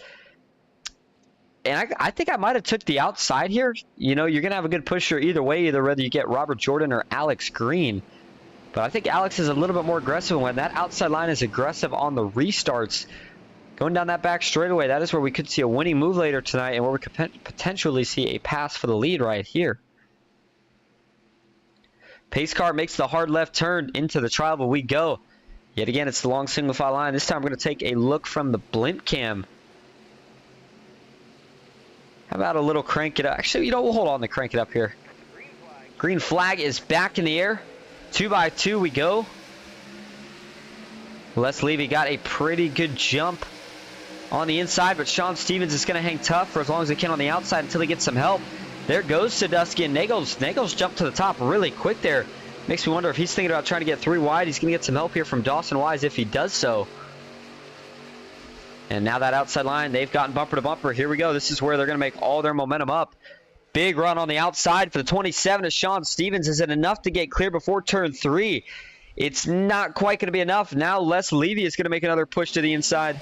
And I think I might have took the outside here. You know, you're going to have a good pusher either way, either whether you get Robert Jordan or Alex Green. But I think Alex is a little bit more aggressive. When that outside line is aggressive on the restarts, going down that back straightaway, that is where we could see a winning move later tonight and where we could potentially see a pass for the lead right here. Pace car makes the hard left turn into the trial, but we go. Yet again, it's the long single file line. This time we're going to take a look from the blimp cam. How about a little crank it up? Actually, you know, we'll hold on to crank it up here. Green flag is back in the air. 2x2 we go. Les Levy got a pretty good jump on the inside, but Sean Stevens is going to hang tough for as long as he can on the outside until he gets some help. There goes Sadusky and Nagels. Nagels jumped to the top really quick there. Makes me wonder if he's thinking about trying to get 3 wide. He's going to get some help here from Dawson Wise if he does so. And now that outside line, they've gotten bumper to bumper. Here we go. This is where they're going to make all their momentum up. Big run on the outside for the 27 of Sean Stevens. Is it enough to get clear before turn 3? It's not quite going to be enough. Now Les Levy is going to make another push to the inside.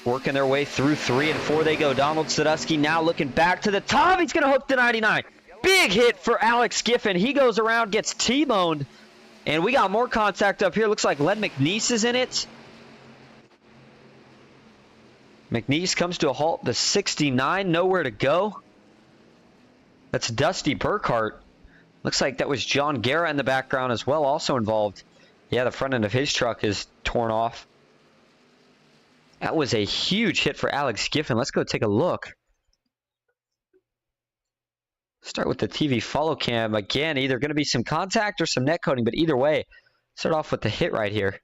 Working their way through 3 and 4 they go. Donald Sadusky now looking back to the top. He's going to hook the 99. Big hit for Alex Giffen. He goes around, gets T-boned. And we got more contact up here. Looks like Len McNeese is in it. McNeese comes to a halt. The 69, nowhere to go. That's Dusty Burkhart. Looks like that was John Guerra in the background as well, also involved. Yeah, the front end of his truck is torn off. That was a huge hit for Alex Giffen. Let's go take a look. Start with the TV follow cam. Again, either going to be some contact or some net coating, but either way, start off with the hit right here.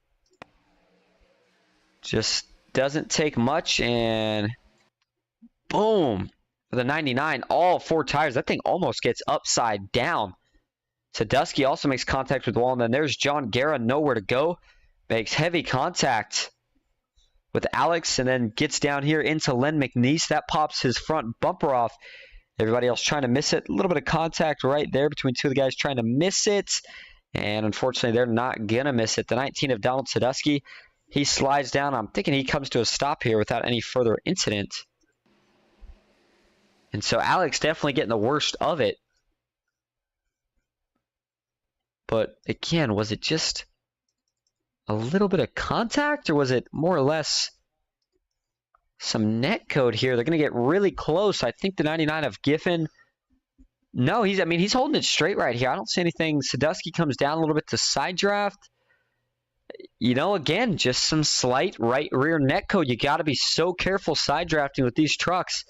Just doesn't take much, and boom. For the 99, all 4 tires. That thing almost gets upside down. Sadusky also makes contact with the wall, and then there's John Guerra, nowhere to go. Makes heavy contact with Alex, and then gets down here into Len McNeese. That pops his front bumper off. Everybody else trying to miss it. A little bit of contact right there between 2 of the guys trying to miss it. And unfortunately, they're not going to miss it. The 19 of Donald Sadusky, he slides down. I'm thinking he comes to a stop here without any further incident. And so Alex definitely getting the worst of it. But again, was it just a little bit of contact, or was it more or less some net code here? They're going to get really close. I think the 99 of Giffen. No, he's holding it straight right here. I don't see anything. Sadusky comes down a little bit to side draft. You know, again, just some slight right rear net code. You got to be so careful side drafting with these trucks.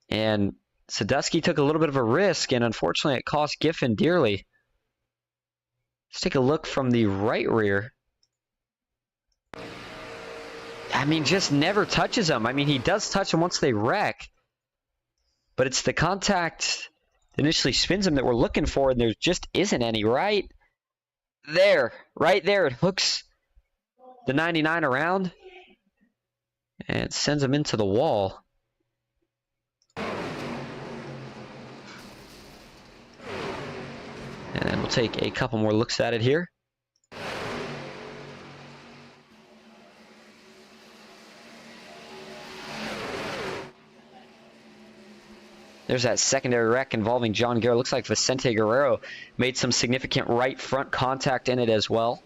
And Sadusky took a little bit of a risk, and unfortunately it cost Giffen dearly. Let's take a look from the right rear. I mean, just never touches them. I mean, he does touch them once they wreck. But it's the contact that initially spins them that we're looking for, and there just isn't any, right? There, right there, it hooks the 99 around and sends him into the wall. And then we'll take a couple more looks at it here. There's that secondary wreck involving John Guerra. Looks like Vicente Guerrero made some significant right front contact in it as well.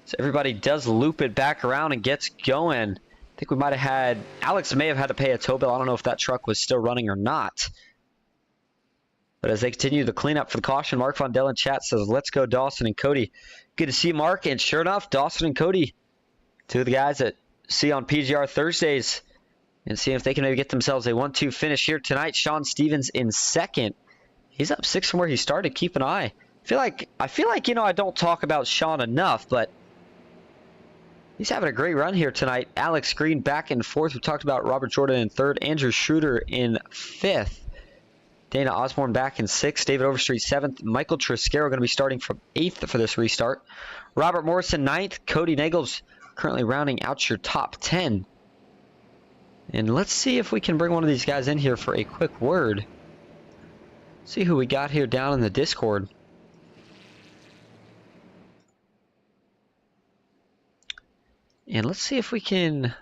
So everybody does loop it back around and gets going. I think we might have had, Alex may have had to pay a tow bill. I don't know if that truck was still running or not. But as they continue the cleanup for the caution, Mark Vondell in chat says, let's go Dawson and Cody. Good to see Mark, and sure enough, Dawson and Cody, 2 of the guys that see on PGR Thursdays, and see if they can maybe get themselves a 1-2 finish here tonight. Sean Stevens in second. He's up 6 from where he started. Keep an eye. I feel like, you know, I don't talk about Sean enough, but He's having a great run here tonight. Alex Green back in fourth. We talked about Robert Jordan in third. Andrew Schroeder in fifth. Dana Osborne back in sixth. David Overstreet seventh. Michael Triscaro going to be starting from eighth for this restart. Robert Morrison ninth. Cody Nagels currently rounding out your top 10. And let's see if we can bring one of these guys in here for a quick word. See who we got here down in the Discord. And let's see if we can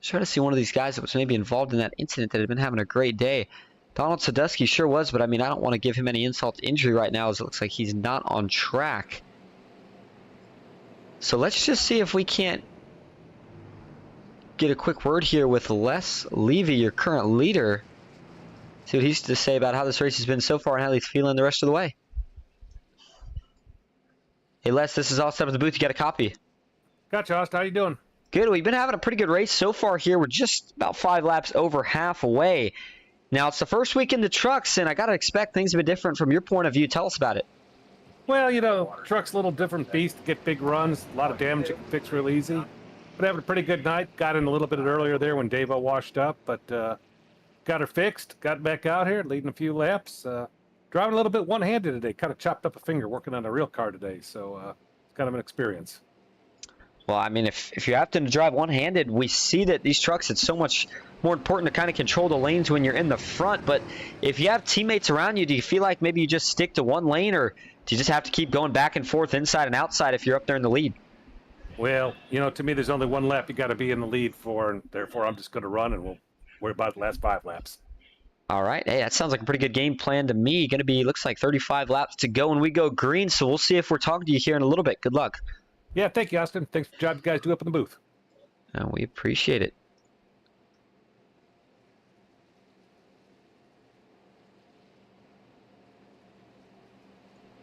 try to see one of these guys that was maybe involved in that incident that had been having a great day. Donald Sadusky sure was, but I mean, I don't want to give him any insult to injury right now as it looks like he's not on track. So let's just see if we can't get a quick word here with Les Levy, your current leader. See what he's to say about how this race has been so far and how he's feeling the rest of the way. Hey Les, this is Austin up at the booth. You got a copy? Gotcha, Austin. How you doing? Good. We've been having a pretty good race so far here. We're just about 5 laps over halfway. Now, it's the first week in the trucks, and I got to expect things have been different from your point of view. Tell us about it. Well, you know, truck's a little different beast. Get big runs, a lot of damage you can fix real easy. But having a pretty good night. Got in a little bit earlier there when Davo washed up, but got her fixed. Got back out here, leading a few laps. Driving a little bit one-handed today. Kind of chopped up a finger working on a real car today, so it's kind of an experience. Well, I mean, if you have to drive one-handed, we see that these trucks, it's so much more important to kind of control the lanes when you're in the front. But if you have teammates around you, do you feel like maybe you just stick to one lane, or do you just have to keep going back and forth inside and outside if you're up there in the lead? Well, you know, to me, there's only one lap you got to be in the lead for, and therefore I'm just going to run, and we'll worry about the last 5 laps. All right. Hey, that sounds like a pretty good game plan to me. Going to be, looks like 35 laps to go, and we go green, so we'll see if we're talking to you here in a little bit. Good luck. Yeah, thank you, Austin. Thanks for the job you guys do up in the booth. We appreciate it.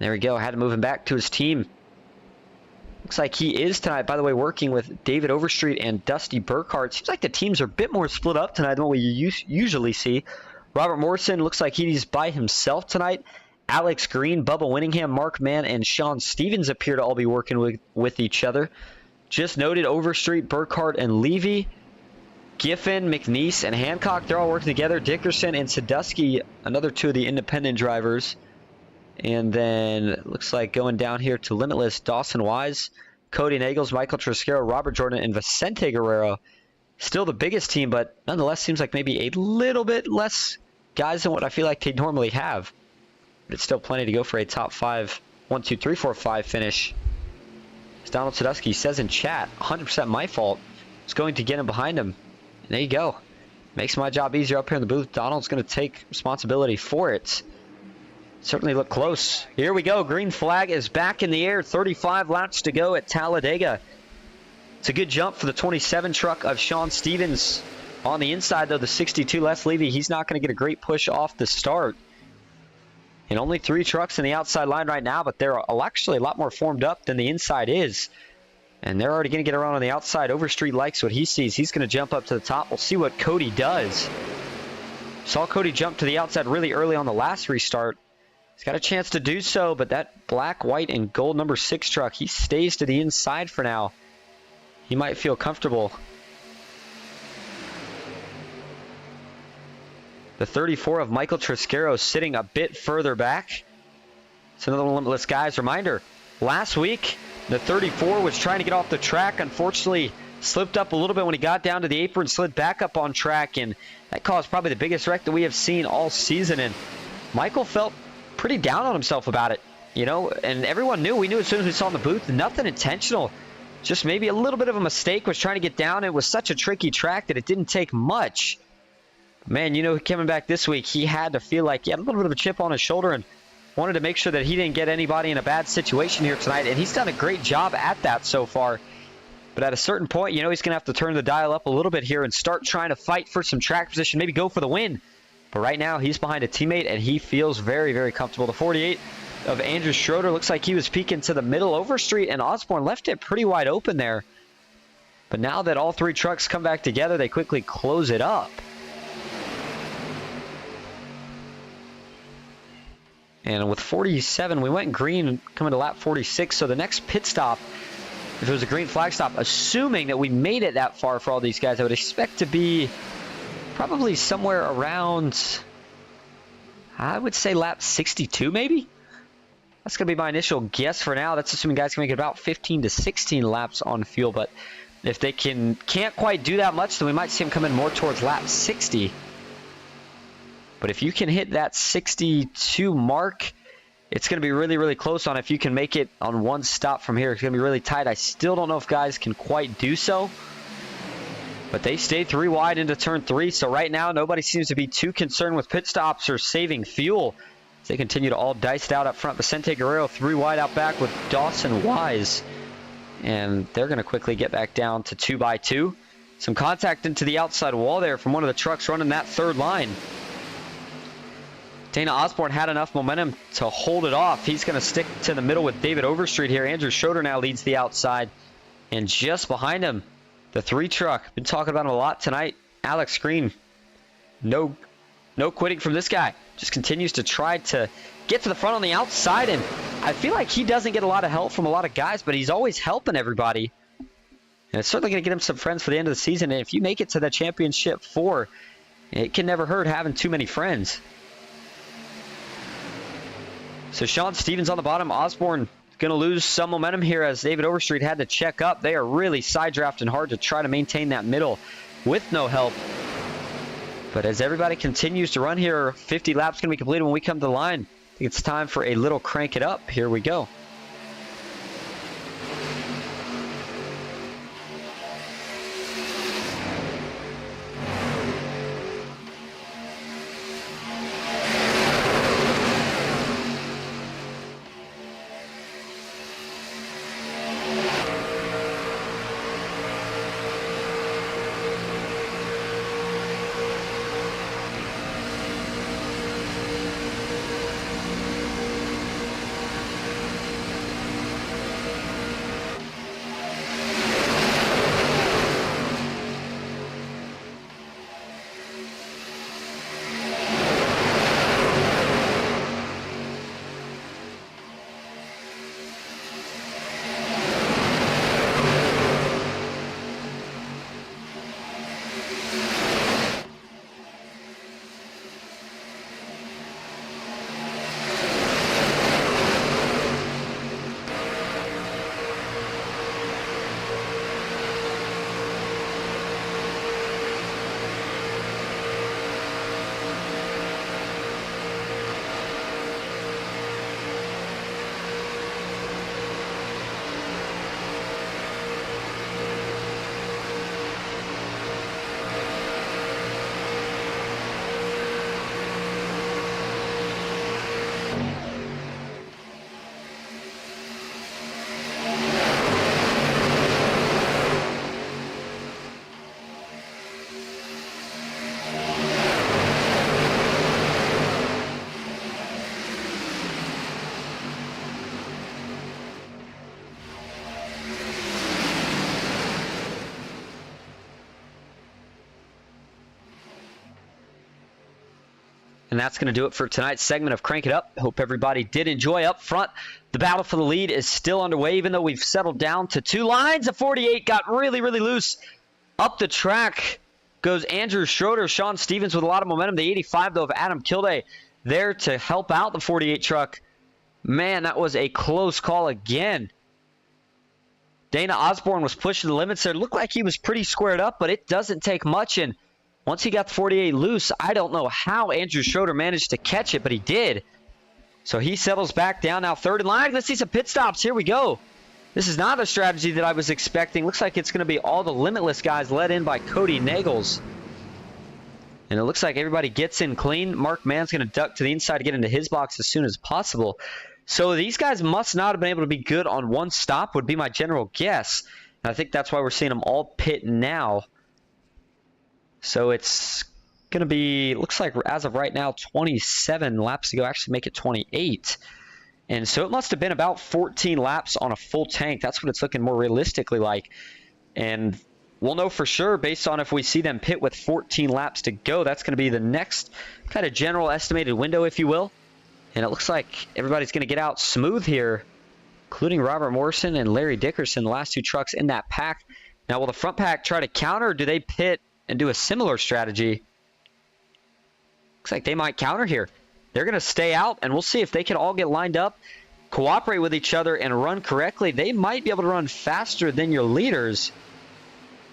There we go. Had to move him back to his team. Looks like he is tonight, by the way, working with David Overstreet and Dusty Burkhart. Seems like the teams are a bit more split up tonight than what we usually see. Robert Morrison looks like he's by himself tonight. Alex Green, Bubba Winningham, Mark Mann, and Sean Stevens appear to all be working with each other. Just noted, Overstreet, Burkhart, and Levy. Giffen, McNeese, and Hancock, they're all working together. Dickerson and Sadusky, another 2 of the independent drivers. And then looks like going down here to Limitless, Dawson Wise, Cody Nagels, Michael Triscaro, Robert Jordan, and Vicente Guerrero. Still the biggest team, but nonetheless seems like maybe a little bit less guys than what I feel like they normally have. But it's still plenty to go for a top 5, 1, 2, 3, 4, 5 finish. As Donald Sadusky says in chat, 100% my fault. It's going to get him behind him. And there you go. Makes my job easier up here in the booth. Donald's going to take responsibility for it. Certainly look close. Here we go. Green flag is back in the air. 35 laps to go at Talladega. It's a good jump for the 27 truck of Sean Stevens. On the inside, though, the 62 Les Levy, he's not going to get a great push off the start. And only 3 trucks in the outside line right now, but they're actually a lot more formed up than the inside is. And they're already going to get around on the outside. Overstreet likes what he sees. He's going to jump up to the top. We'll see what Cody does. Saw Cody jump to the outside really early on the last restart. He's got a chance to do so, but that black, white, and gold number 6 truck, he stays to the inside for now. He might feel comfortable. The 34 of Michael Triscaro sitting a bit further back. It's another one, Limitless guys. Reminder, last week, the 34 was trying to get off the track. Unfortunately, slipped up a little bit when he got down to the apron, slid back up on track, and that caused probably the biggest wreck that we have seen all season. And Michael felt pretty down on himself about it, you know, and everyone knew. We knew as soon as we saw him in the booth, nothing intentional. Just maybe a little bit of a mistake, was trying to get down. It was such a tricky track that it didn't take much. Man, you know, coming back this week, he had to feel like he had a little bit of a chip on his shoulder and wanted to make sure that he didn't get anybody in a bad situation here tonight, and he's done a great job at that so far. But at a certain point, you know, he's going to have to turn the dial up a little bit here and start trying to fight for some track position, maybe go for the win. But right now, he's behind a teammate, and he feels very, very comfortable. The 48 of Andrew Schroeder looks like he was peeking to the middle. Overstreet and Osborne left it pretty wide open there. But now that all 3 trucks come back together, they quickly close it up. And with 47, we went green coming to lap 46. So the next pit stop, if it was a green flag stop, assuming that we made it that far for all these guys, I would expect to be probably somewhere around, I would say lap 62 maybe? That's going to be my initial guess for now. That's assuming guys can make it about 15 to 16 laps on fuel. But if they can't quite do that much, then we might see them come in more towards lap 60. But if you can hit that 62 mark, it's going to be really, really close on if you can make it on one stop from here. It's going to be really tight. I still don't know if guys can quite do so. But they stay 3 wide into turn 3. So right now, nobody seems to be too concerned with pit stops or saving fuel. They continue to all dice it out up front. Vicente Guerrero 3 wide out back with Dawson Wise. And they're going to quickly get back down to 2x2. Some contact into the outside wall there from one of the trucks running that third line. Dana Osborne had enough momentum to hold it off. He's going to stick to the middle with David Overstreet here. Andrew Schroeder now leads the outside. And just behind him, the 3 truck. Been talking about him a lot tonight. Alex Green. No quitting from this guy. Just continues to try to get to the front on the outside. And I feel like he doesn't get a lot of help from a lot of guys, but he's always helping everybody. And it's certainly going to get him some friends for the end of the season. And if you make it to the championship 4, it can never hurt having too many friends. So Sean Stevens on the bottom. Osborne going to lose some momentum here as David Overstreet had to check up. They are really side drafting hard to try to maintain that middle with no help. But as everybody continues to run here, 50 laps going to be completed when we come to the line. I think it's time for a little crank it up. Here we go. And that's going to do it for tonight's segment of Crank It Up. Hope everybody did enjoy. Up front, the battle for the lead is still underway, even though we've settled down to 2 lines. The 48 got really, really loose. Up the track goes Andrew Schroeder, Sean Stevens with a lot of momentum. The 85, though, of Adam Kilday there to help out the 48 truck. Man, that was a close call again. Dana Osborne was pushing the limits there. It looked like he was pretty squared up, but it doesn't take much. And once he got the 48 loose, I don't know how Andrew Schroeder managed to catch it, but he did. So he settles back down now, third in line. Let's see some pit stops. Here we go. This is not a strategy that I was expecting. Looks like it's going to be all the Limitless guys led in by Cody Nagels. And it looks like everybody gets in clean. Mark Mann's going to duck to the inside to get into his box as soon as possible. So these guys must not have been able to be good on one stop, would be my general guess. And I think that's why we're seeing them all pit now. So it's going to be, looks like as of right now, 27 laps to go. Actually make it 28. And so it must have been about 14 laps on a full tank. That's what it's looking more realistically like. And we'll know for sure based on if we see them pit with 14 laps to go. That's going to be the next kind of general estimated window, if you will. And it looks like everybody's going to get out smooth here, including Robert Morrison and Larry Dickerson, the last two trucks in that pack. Now, will the front pack try to counter, or do they pit and do a similar strategy? Looks like they might counter here. They're going to stay out, and we'll see if they can all get lined up, cooperate with each other, and run correctly. They might be able to run faster than your leaders.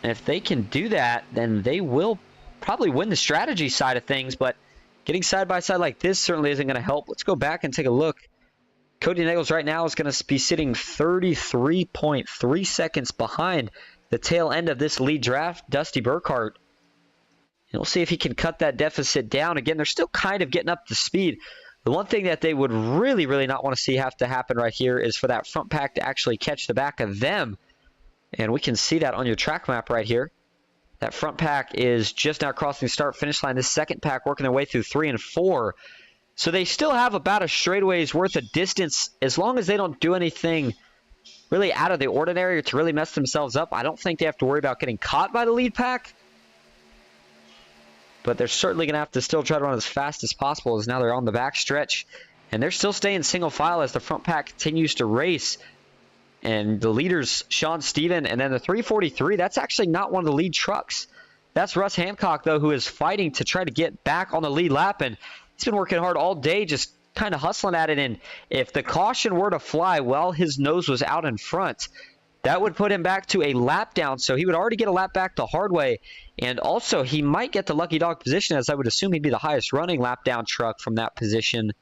And if they can do that, then they will probably win the strategy side of things, but getting side by side like this certainly isn't going to help. Let's go back and take a look. Cody Naegels right now is going to be sitting 33.3 seconds behind the tail end of this lead draft, Dusty Burkhart. And we'll see if he can cut that deficit down. Again, they're still kind of getting up to speed. The one thing that they would really, really not want to see have to happen right here is for that front pack to actually catch the back of them. And we can see that on your track map right here. That front pack is just now crossing the start-finish line. This second pack working their way through 3 and 4. So they still have about a straightaway's worth of distance. As long as they don't do anything really out of the ordinary or to really mess themselves up, I don't think they have to worry about getting caught by the lead pack. But they're certainly going to have to still try to run as fast as possible, as now they're on the back stretch. And they're still staying single file as the front pack continues to race. And the leaders, Sean Steven, and then the 343, that's actually not one of the lead trucks. That's Russ Hancock, though, who is fighting to try to get back on the lead lap. And he's been working hard all day, just kind of hustling at it. And if the caution were to fly while his nose was out in front, that would put him back to a lap down. So he would already get a lap back the hard way. And also, he might get the lucky dog position, as I would assume he'd be the highest running lap down truck from that position.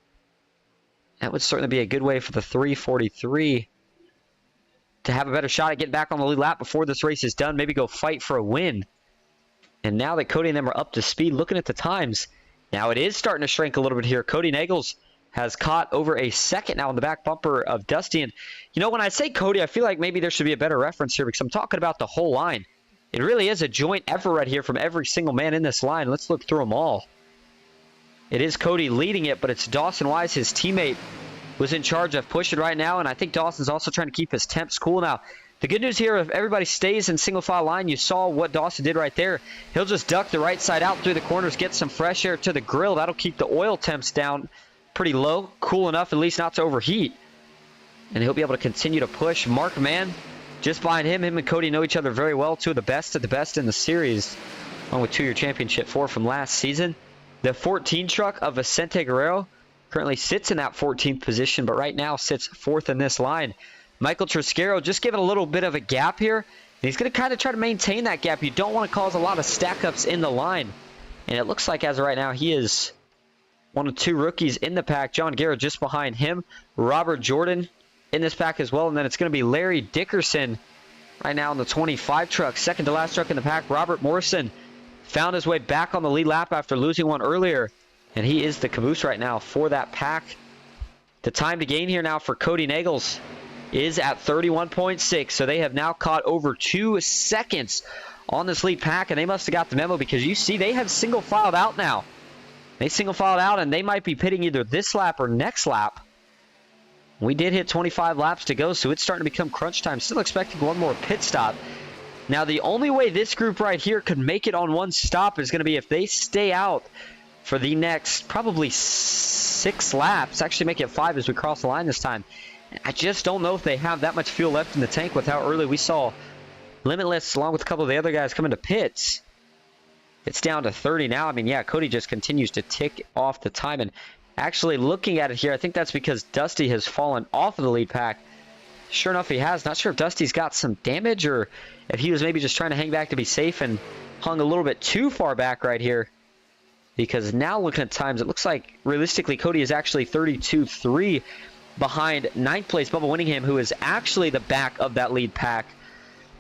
That would certainly be a good way for the 343 to have a better shot at getting back on the lead lap before this race is done. Maybe go fight for a win. And now that Cody and them are up to speed, looking at the times, now it is starting to shrink a little bit here. Cody Naegels has caught over a second now in the back bumper of Dusty. And, you know, when I say Cody, I feel like maybe there should be a better reference here because I'm talking about the whole line. It really is a joint effort right here from every single man in this line. Let's look through them all. It is Cody leading it, but it's Dawson Wise, his teammate, was in charge of pushing right now, and I think Dawson's also trying to keep his temps cool. Now, the good news here, if everybody stays in single file line, you saw what Dawson did right there. He'll just duck the right side out through the corners, get some fresh air to the grill. That'll keep the oil temps down pretty low, cool enough at least not to overheat. And he'll be able to continue to push. Mark Mann, just behind him and Cody know each other very well. Two of the best in the series, along with two-year championship 4 from last season. The 14 truck of Vicente Guerrero currently sits in that 14th position, but right now sits 4th in this line. Michael Triscaro just giving a little bit of a gap here. And he's going to kind of try to maintain that gap. You don't want to cause a lot of stack-ups in the line. And it looks like as of right now, he is one of 2 rookies in the pack. John Guerra just behind him. Robert Jordan in this pack as well. And then it's going to be Larry Dickerson right now in the 25 truck. Second to last truck in the pack. Robert Morrison found his way back on the lead lap after losing one earlier. And he is the caboose right now for that pack. The time to gain here now for Cody Naegels is at 31.6. So they have now caught over 2 seconds on this lead pack. And they must have got the memo because you see they have single filed out now. They single filed out and they might be pitting either this lap or next lap. We did hit 25 laps to go, so it's starting to become crunch time. Still expecting one more pit stop. Now the only way this group right here could make it on one stop is going to be if they stay out for the next probably 6 laps. Actually make it 5 as we cross the line this time. I just don't know if they have that much fuel left in the tank with how early we saw Limitless along with a couple of the other guys coming to pits. It's down to 30 now. I mean, yeah, Cody just continues to tick off the time. And actually looking at it here, I think that's because Dusty has fallen off of the lead pack. Sure enough, he has. Not sure if Dusty's got some damage or if he was maybe just trying to hang back to be safe and hung a little bit too far back right here. Because now looking at times, it looks like realistically Cody is actually 32.3 behind 9th place Bubba Winningham, who is actually the back of that lead pack.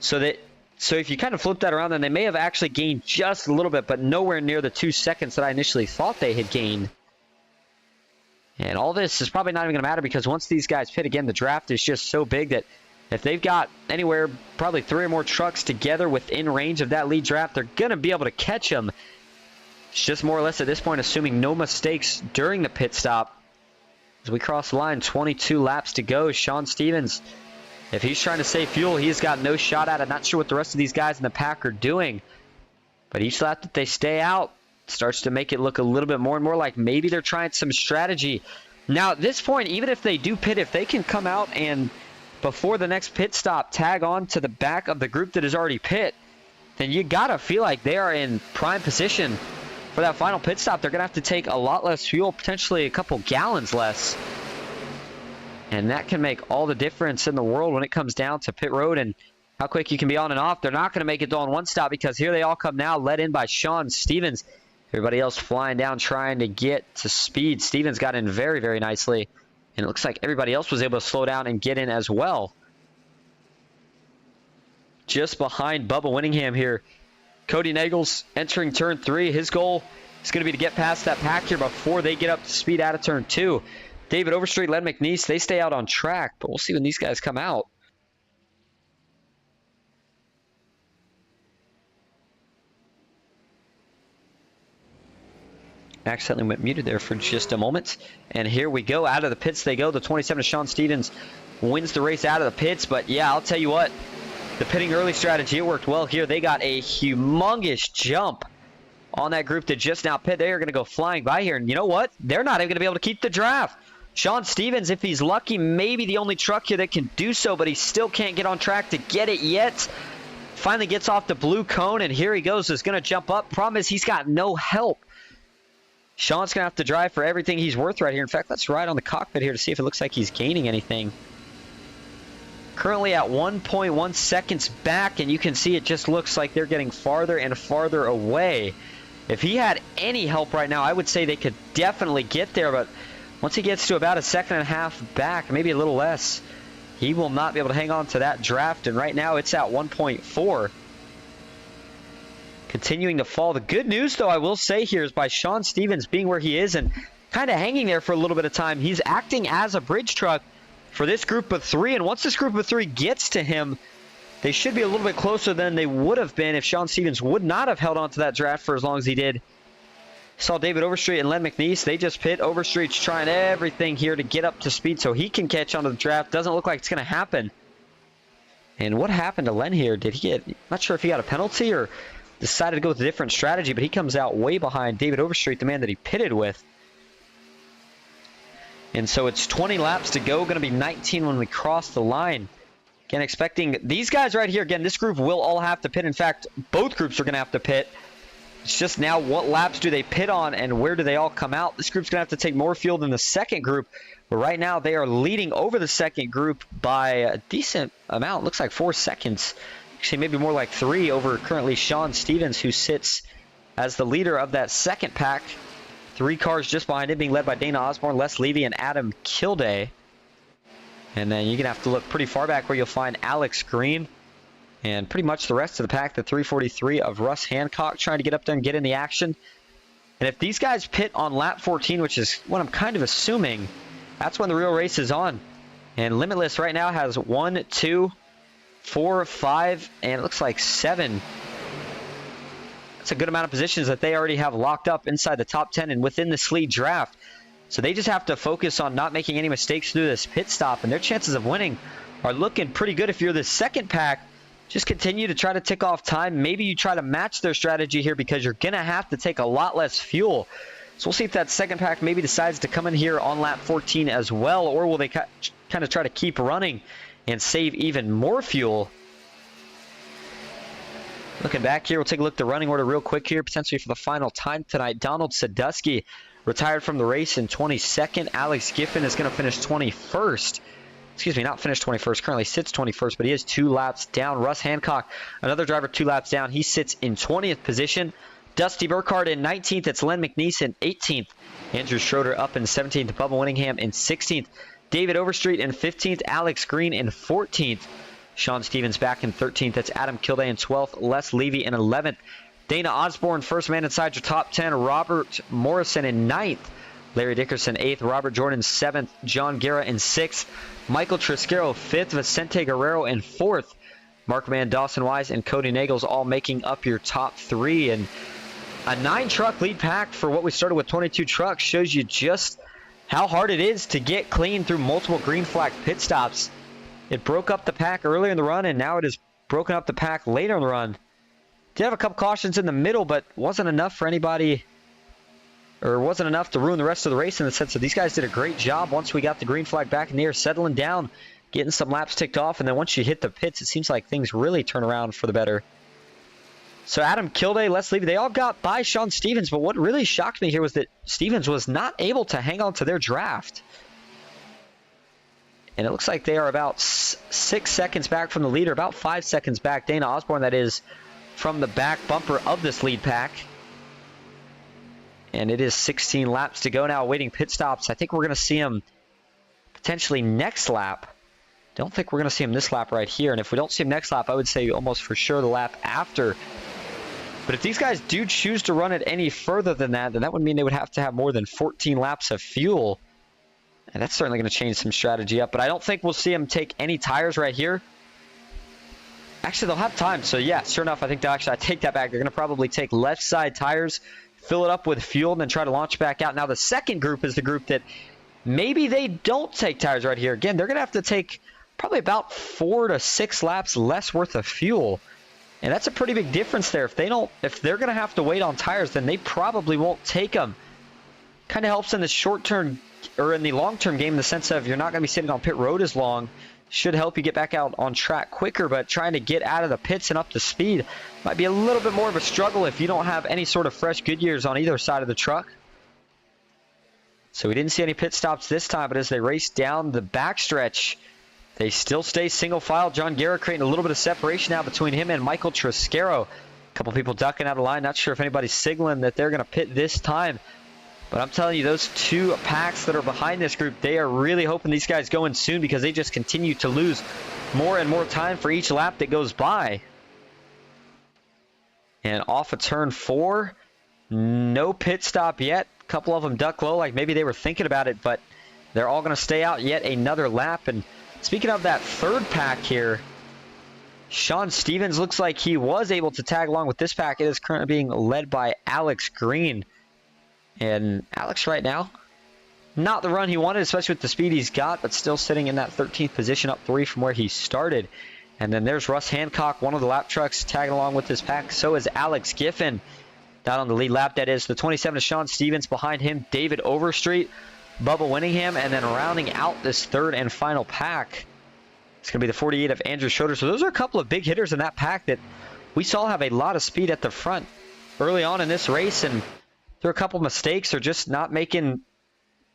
So if you kind of flip that around, then they may have actually gained just a little bit, but nowhere near the 2 seconds that I initially thought they had gained. And all this is probably not even going to matter because once these guys pit again, the draft is just so big that if they've got anywhere, probably 3 or more trucks together within range of that lead draft, they're going to be able to catch them. It's just more or less at this point assuming no mistakes during the pit stop. As we cross the line, 22 laps to go. Sean Stevens, if he's trying to save fuel, he's got no shot at it. Not sure what the rest of these guys in the pack are doing. But each lap that they stay out starts to make it look a little bit more and more like maybe they're trying some strategy. Now, at this point, even if they do pit, if they can come out and before the next pit stop tag on to the back of the group that is already pit, then you got to feel like they are in prime position for that final pit stop. They're going to have to take a lot less fuel, potentially a couple gallons less. And that can make all the difference in the world when it comes down to pit road and how quick you can be on and off. They're not going to make it on one stop because here they all come now, led in by Sean Stevens. Everybody else flying down trying to get to speed. Stevens got in very, very nicely. And it looks like everybody else was able to slow down and get in as well. Just behind Bubba Winningham here. Cody Nagels entering turn 3. His goal is going to be to get past that pack here before they get up to speed out of turn 2. David Overstreet, Len McNeese, they stay out on track, but we'll see when these guys come out. Accidentally went muted there for just a moment. And here we go. Out of the pits they go. The 27 of Sean Stevens wins the race out of the pits. But yeah, I'll tell you what. The pitting early strategy, it worked well here. They got a humongous jump on that group that just now pit. They are going to go flying by here. And you know what? They're not even going to be able to keep the draft. Sean Stevens, if he's lucky, maybe the only truck here that can do so, but he still can't get on track to get it yet. Finally gets off the blue cone, and here he goes. Is going to jump up. Problem is he's got no help. Sean's going to have to drive for everything he's worth right here. In fact, let's ride on the cockpit here to see if it looks like he's gaining anything. Currently at 1.1 seconds back, and you can see it just looks like they're getting farther and farther away. If he had any help right now, I would say they could definitely get there, but once he gets to about a second and a half back, maybe a little less, he will not be able to hang on to that draft, and right now it's at 1.4. Continuing to fall. The good news, though, I will say here is by Sean Stevens being where he is and kind of hanging there for a little bit of time, he's acting as a bridge truck for this group of 3. And once this group of 3 gets to him, they should be a little bit closer than they would have been if Sean Stevens would not have held on to that draft for as long as he did. Saw David Overstreet and Len McNeese. They just pit. Overstreet's trying everything here to get up to speed so he can catch onto the draft. Doesn't look like it's going to happen. And what happened to Len here? Did he get, not sure if he got a penalty or decided to go with a different strategy, but he comes out way behind David Overstreet, the man that he pitted with. And so it's 20 laps to go, going to be 19 when we cross the line. Again, expecting these guys right here, again, this group will all have to pit. In fact, both groups are going to have to pit. It's just now what laps do they pit on and where do they all come out? This group's going to have to take more fuel than the second group. But right now they are leading over the second group by a decent amount. Looks like 4 seconds. Actually, maybe more like 3 over currently Sean Stevens, who sits as the leader of that second pack. 3 cars just behind him, being led by Dana Osborne, Les Levy, and Adam Kilday. And then you're going to have to look pretty far back where you'll find Alex Green. And pretty much the rest of the pack, the 343 of Russ Hancock, trying to get up there and get in the action. And if these guys pit on lap 14, which is what I'm kind of assuming, that's when the real race is on. And Limitless right now has 1, 2, 4, 5, and it looks like 7. That's a good amount of positions that they already have locked up inside the top 10 and within this lead draft. So they just have to focus on not making any mistakes through this pit stop, and their chances of winning are looking pretty good. If you're the second pack, just continue to try to tick off time. Maybe you try to match their strategy here because you're going to have to take a lot less fuel. So we'll see if that second pack maybe decides to come in here on lap 14 as well, or will they kind of try to keep running and save even more fuel. Looking back here, we'll take a look at the running order real quick here, potentially for the final time tonight. Donald Sadusky retired from the race in 22nd. Alex Giffen is going to finish 21st. Excuse me, not finish 21st. Currently sits 21st, but he is 2 laps down. Russ Hancock, another driver 2 laps down. He sits in 20th position. Dusty Burkhardt in 19th. It's Len McNeese in 18th. Andrew Schroeder up in 17th. Bubba Winningham in 16th. David Overstreet in 15th. Alex Green in 14th. Sean Stevens back in 13th. That's Adam Kilday in 12th. Les Levy in 11th. Dana Osborne, first man inside your top 10. Robert Morrison in 9th. Larry Dickerson 8th. Robert Jordan 7th. John Guerra in 6th. Michael Trisquero 5th. Vicente Guerrero in 4th. Markman, Dawson Wise, and Cody Nagels all making up your top 3. And a 9-truck lead pack for what we started with 22 trucks shows you just how hard it is to get clean through multiple green flag pit stops. It broke up the pack earlier in the run, and now it has broken up the pack later in the run. Did have a couple cautions in the middle, but wasn't enough for anybody or wasn't enough to ruin the rest of the race in the sense that these guys did a great job once we got the green flag back in the air, settling down, getting some laps ticked off, and then once you hit the pits, it seems like things really turn around for the better. So Adam Kilday, Les Levy, they all got by Sean Stevens, but what really shocked me here was that Stevens was not able to hang on to their draft. And it looks like they are about 6 seconds back from the leader, about 5 seconds back. Dana Osborne, that is, from the back bumper of this lead pack. And it is 16 laps to go now, awaiting pit stops. I think we're going to see him potentially next lap. Don't think we're going to see him this lap right here. And if we don't see him next lap, I would say almost for sure the lap after. But if these guys do choose to run it any further than that, then that would mean they would have to have more than 14 laps of fuel. And that's certainly going to change some strategy up. But I don't think we'll see them take any tires right here. Actually, they'll have time. So, yeah, sure enough, I think I take that back. They're going to probably take left side tires, fill it up with fuel, and then try to launch back out. Now, the second group is the group that maybe they don't take tires right here. Again, they're going to have to take probably about 4 to 6 laps less worth of fuel. And that's a pretty big difference there. If they're going to have to wait on tires, then they probably won't take them. Kind of helps in the short term or in the long term game in the sense of you're not going to be sitting on pit road as long. Should help you get back out on track quicker, but trying to get out of the pits and up to speed might be a little bit more of a struggle if you don't have any sort of fresh Goodyears on either side of the truck. So we didn't see any pit stops this time, but as they race down the backstretch, they still stay single file. John Garrett creating a little bit of separation now between him and Michael Triscaro. A couple people ducking out of line. Not sure if anybody's signaling that they're going to pit this time. But I'm telling you, those two packs that are behind this group, they are really hoping these guys go in soon because they just continue to lose more and more time for each lap that goes by. And off of turn 4, no pit stop yet. A couple of them duck low like maybe they were thinking about it, but they're all going to stay out yet another lap. And speaking of that third pack here, Sean Stevens looks like he was able to tag along with this pack. It is currently being led by Alex Green. And Alex right now, not the run he wanted, especially with the speed he's got, but still sitting in that 13th position, up 3 from where he started. And then there's Russ Hancock, one of the lap trucks, tagging along with this pack. So is Alex Giffen down on the lead lap. That is the 27 of Sean Stevens. Behind him, David Overstreet, Bubba Winningham, and then rounding out this third and final pack, it's going to be the 48 of Andrew Schroeder. So those are a couple of big hitters in that pack that we saw have a lot of speed at the front early on in this race. And through a couple mistakes or just not making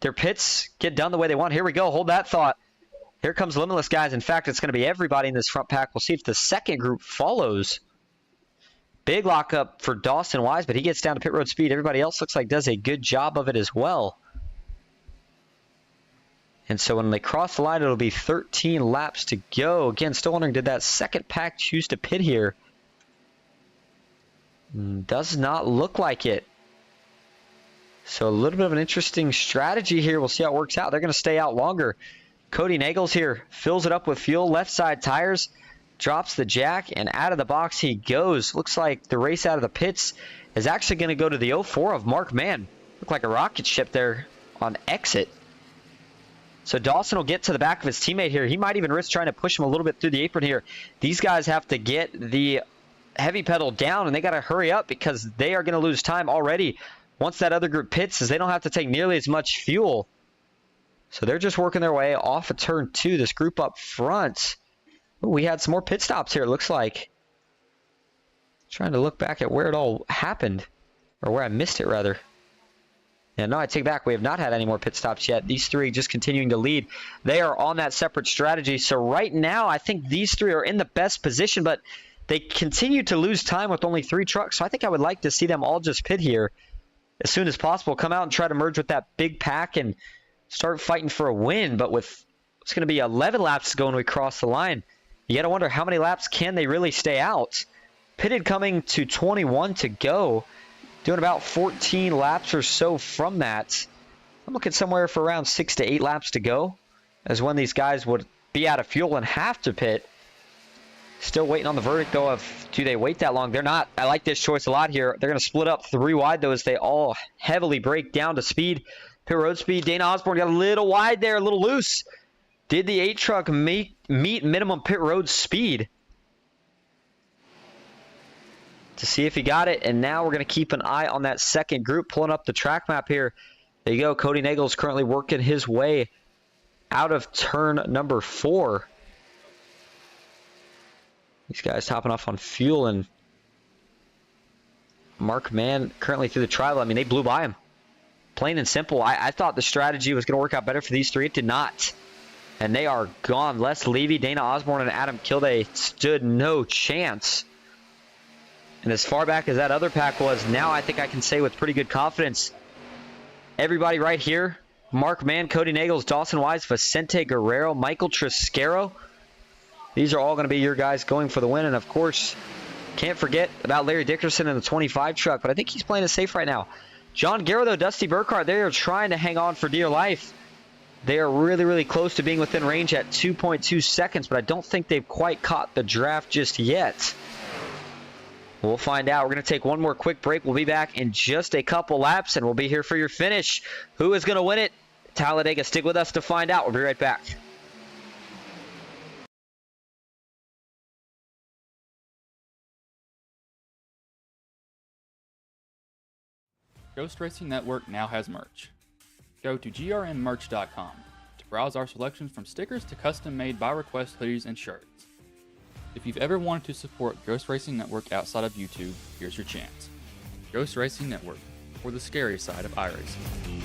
their pits get done the way they want. Here we go. Hold that thought. Here comes Limitless, guys. In fact, it's going to be everybody in this front pack. We'll see if the second group follows. Big lockup for Dawson Wise, but he gets down to pit road speed. Everybody else looks like does a good job of it as well. And so when they cross the line, it'll be 13 laps to go. Again, still wondering, did that second pack choose to pit here? Does not look like it. So a little bit of an interesting strategy here. We'll see how it works out. They're going to stay out longer. Cody Nagels here fills it up with fuel. Left side tires. Drops the jack. And out of the box he goes. Looks like the race out of the pits is actually going to go to the 04 of Mark Mann. Looked like a rocket ship there on exit. So Dawson will get to the back of his teammate here. He might even risk trying to push him a little bit through the apron here. These guys have to get the heavy pedal down. And they got to hurry up because they are going to lose time already. Once that other group pits, as they don't have to take nearly as much fuel. So they're just working their way off of turn 2. This group up front. Ooh, we had some more pit stops here, it looks like. Trying to look back at where it all happened. Or where I missed it, rather. Yeah, no, I take back. We have not had any more pit stops yet. These three just continuing to lead. They are on that separate strategy. So right now, I think these three are in the best position. But they continue to lose time with only 3 trucks. So I think I would like to see them all just pit here as soon as possible, come out and try to merge with that big pack and start fighting for a win. But with it's going to be 11 laps to go when we cross the line, you got to wonder how many laps can they really stay out. Pitted coming to 21 to go, doing about 14 laps or so from that. I'm looking somewhere for around 6 to 8 laps to go, as when these guys would be out of fuel and have to pit. Still waiting on the verdict, though, of do they wait that long? They're not. I like this choice a lot here. They're going to split up 3 wide, though, as they all heavily break down to speed. Pit road speed. Dana Osborne got a little wide there, a little loose. Did the 8 truck meet minimum pit road speed? to see if he got it. And now we're going to keep an eye on that second group. Pulling up the track map here. There you go. Cody Nagel's currently working his way out of turn number 4. These guys topping off on fuel, and Mark Mann currently through the trial. I mean, they blew by him. Plain and simple. I thought the strategy was going to work out better for these three. It did not. And they are gone. Les Levy, Dana Osborne, and Adam Kilday stood no chance. And as far back as that other pack was, now I think I can say with pretty good confidence, everybody right here, Mark Mann, Cody Nagels, Dawson Wise, Vicente Guerrero, Michael Triscaro, these are all going to be your guys going for the win. And of course, can't forget about Larry Dickerson in the 25 truck, but I think he's playing it safe right now. John Guerrero, though, Dusty Burkhardt, they are trying to hang on for dear life. They are really, really close to being within range at 2.2 seconds, but I don't think they've quite caught the draft just yet. We'll find out. We're going to take one more quick break. We'll be back in just a couple laps, and we'll be here for your finish. Who is going to win it? Talladega. Stick with us to find out. We'll be right back. Ghost Racing Network now has merch. Go to grnmerch.com to browse our selections from stickers to custom-made by request hoodies and shirts. If you've ever wanted to support Ghost Racing Network outside of YouTube, here's your chance. Ghost Racing Network, for the scary side of iRacing.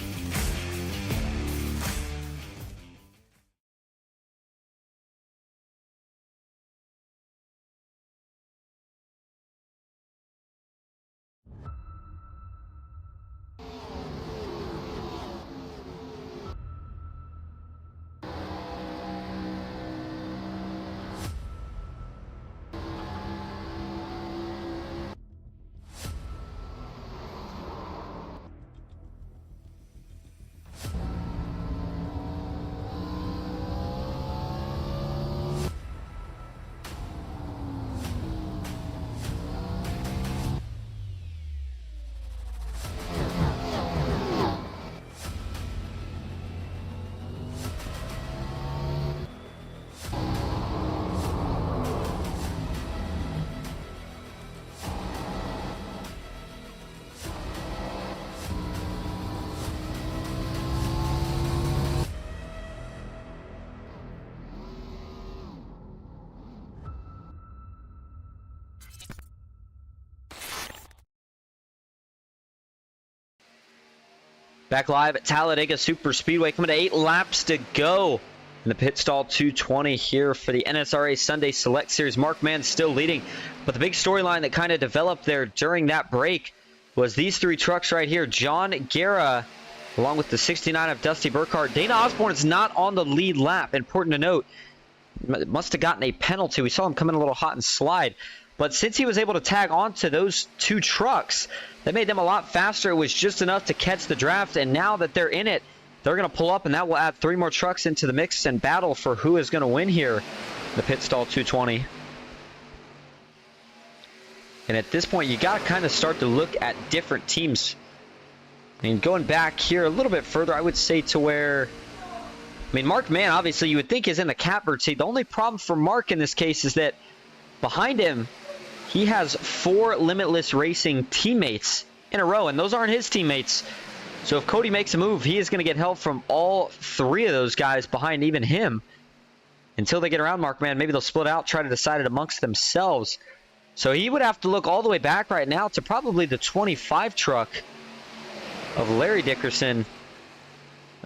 Back live at Talladega Superspeedway, coming to 8 laps to go. In the pit stall 220 here for the NSRA Sunday Select Series. Mark Mann still leading. But the big storyline that kind of developed there during that break was these three trucks right here. John Guerra, along with the 69 of Dusty Burkhardt. Dana Osborne is not on the lead lap. Important to note, must have gotten a penalty. We saw him come in a little hot and slide. But since he was able to tag on to those two trucks, that made them a lot faster. It was just enough to catch the draft, and now that they're in it, they're going to pull up, and that will add 3 more trucks into the mix and battle for who is going to win here. The pit stall 220. And at this point, you got to kind of start to look at different teams. I mean, going back here a little bit further, I would say to where... I mean, Mark Mann, obviously, you would think is in the catbird seat. The only problem for Mark in this case is that behind him, he has 4 Limitless Racing teammates in a row, and those aren't his teammates. So if Cody makes a move, he is going to get help from all 3 of those guys behind even him. Until they get around Mark Mann, maybe they'll split out, try to decide it amongst themselves. So he would have to look all the way back right now to probably the 25 truck of Larry Dickerson.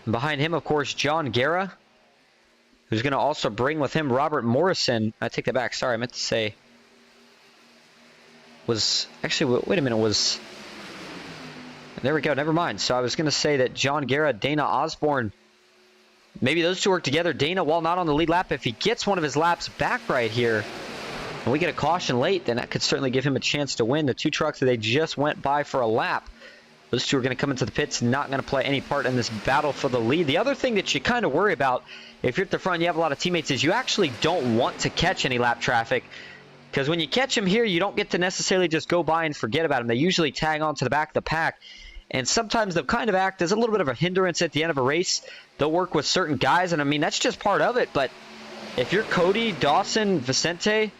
And behind him, of course, John Guerra, who's going to also bring with him Robert Morrison. I take that back. Sorry, I meant to say... was actually, wait a minute, was... There we go, never mind. So I was going to say that John Guerra, Dana Osborne, maybe those two work together. Dana, while not on the lead lap, if he gets one of his laps back right here, and we get a caution late, then that could certainly give him a chance to win. The 2 trucks that they just went by for a lap, those 2 are going to come into the pits, not going to play any part in this battle for the lead. The other thing that you kind of worry about, if you're at the front, you have a lot of teammates, is you actually don't want to catch any lap traffic. Because when you catch them here, you don't get to necessarily just go by and forget about them. They usually tag on to the back of the pack. And sometimes they'll kind of act as a little bit of a hindrance at the end of a race. They'll work with certain guys, and I mean, that's just part of it. But if you're Cody, Dawson, Vicente,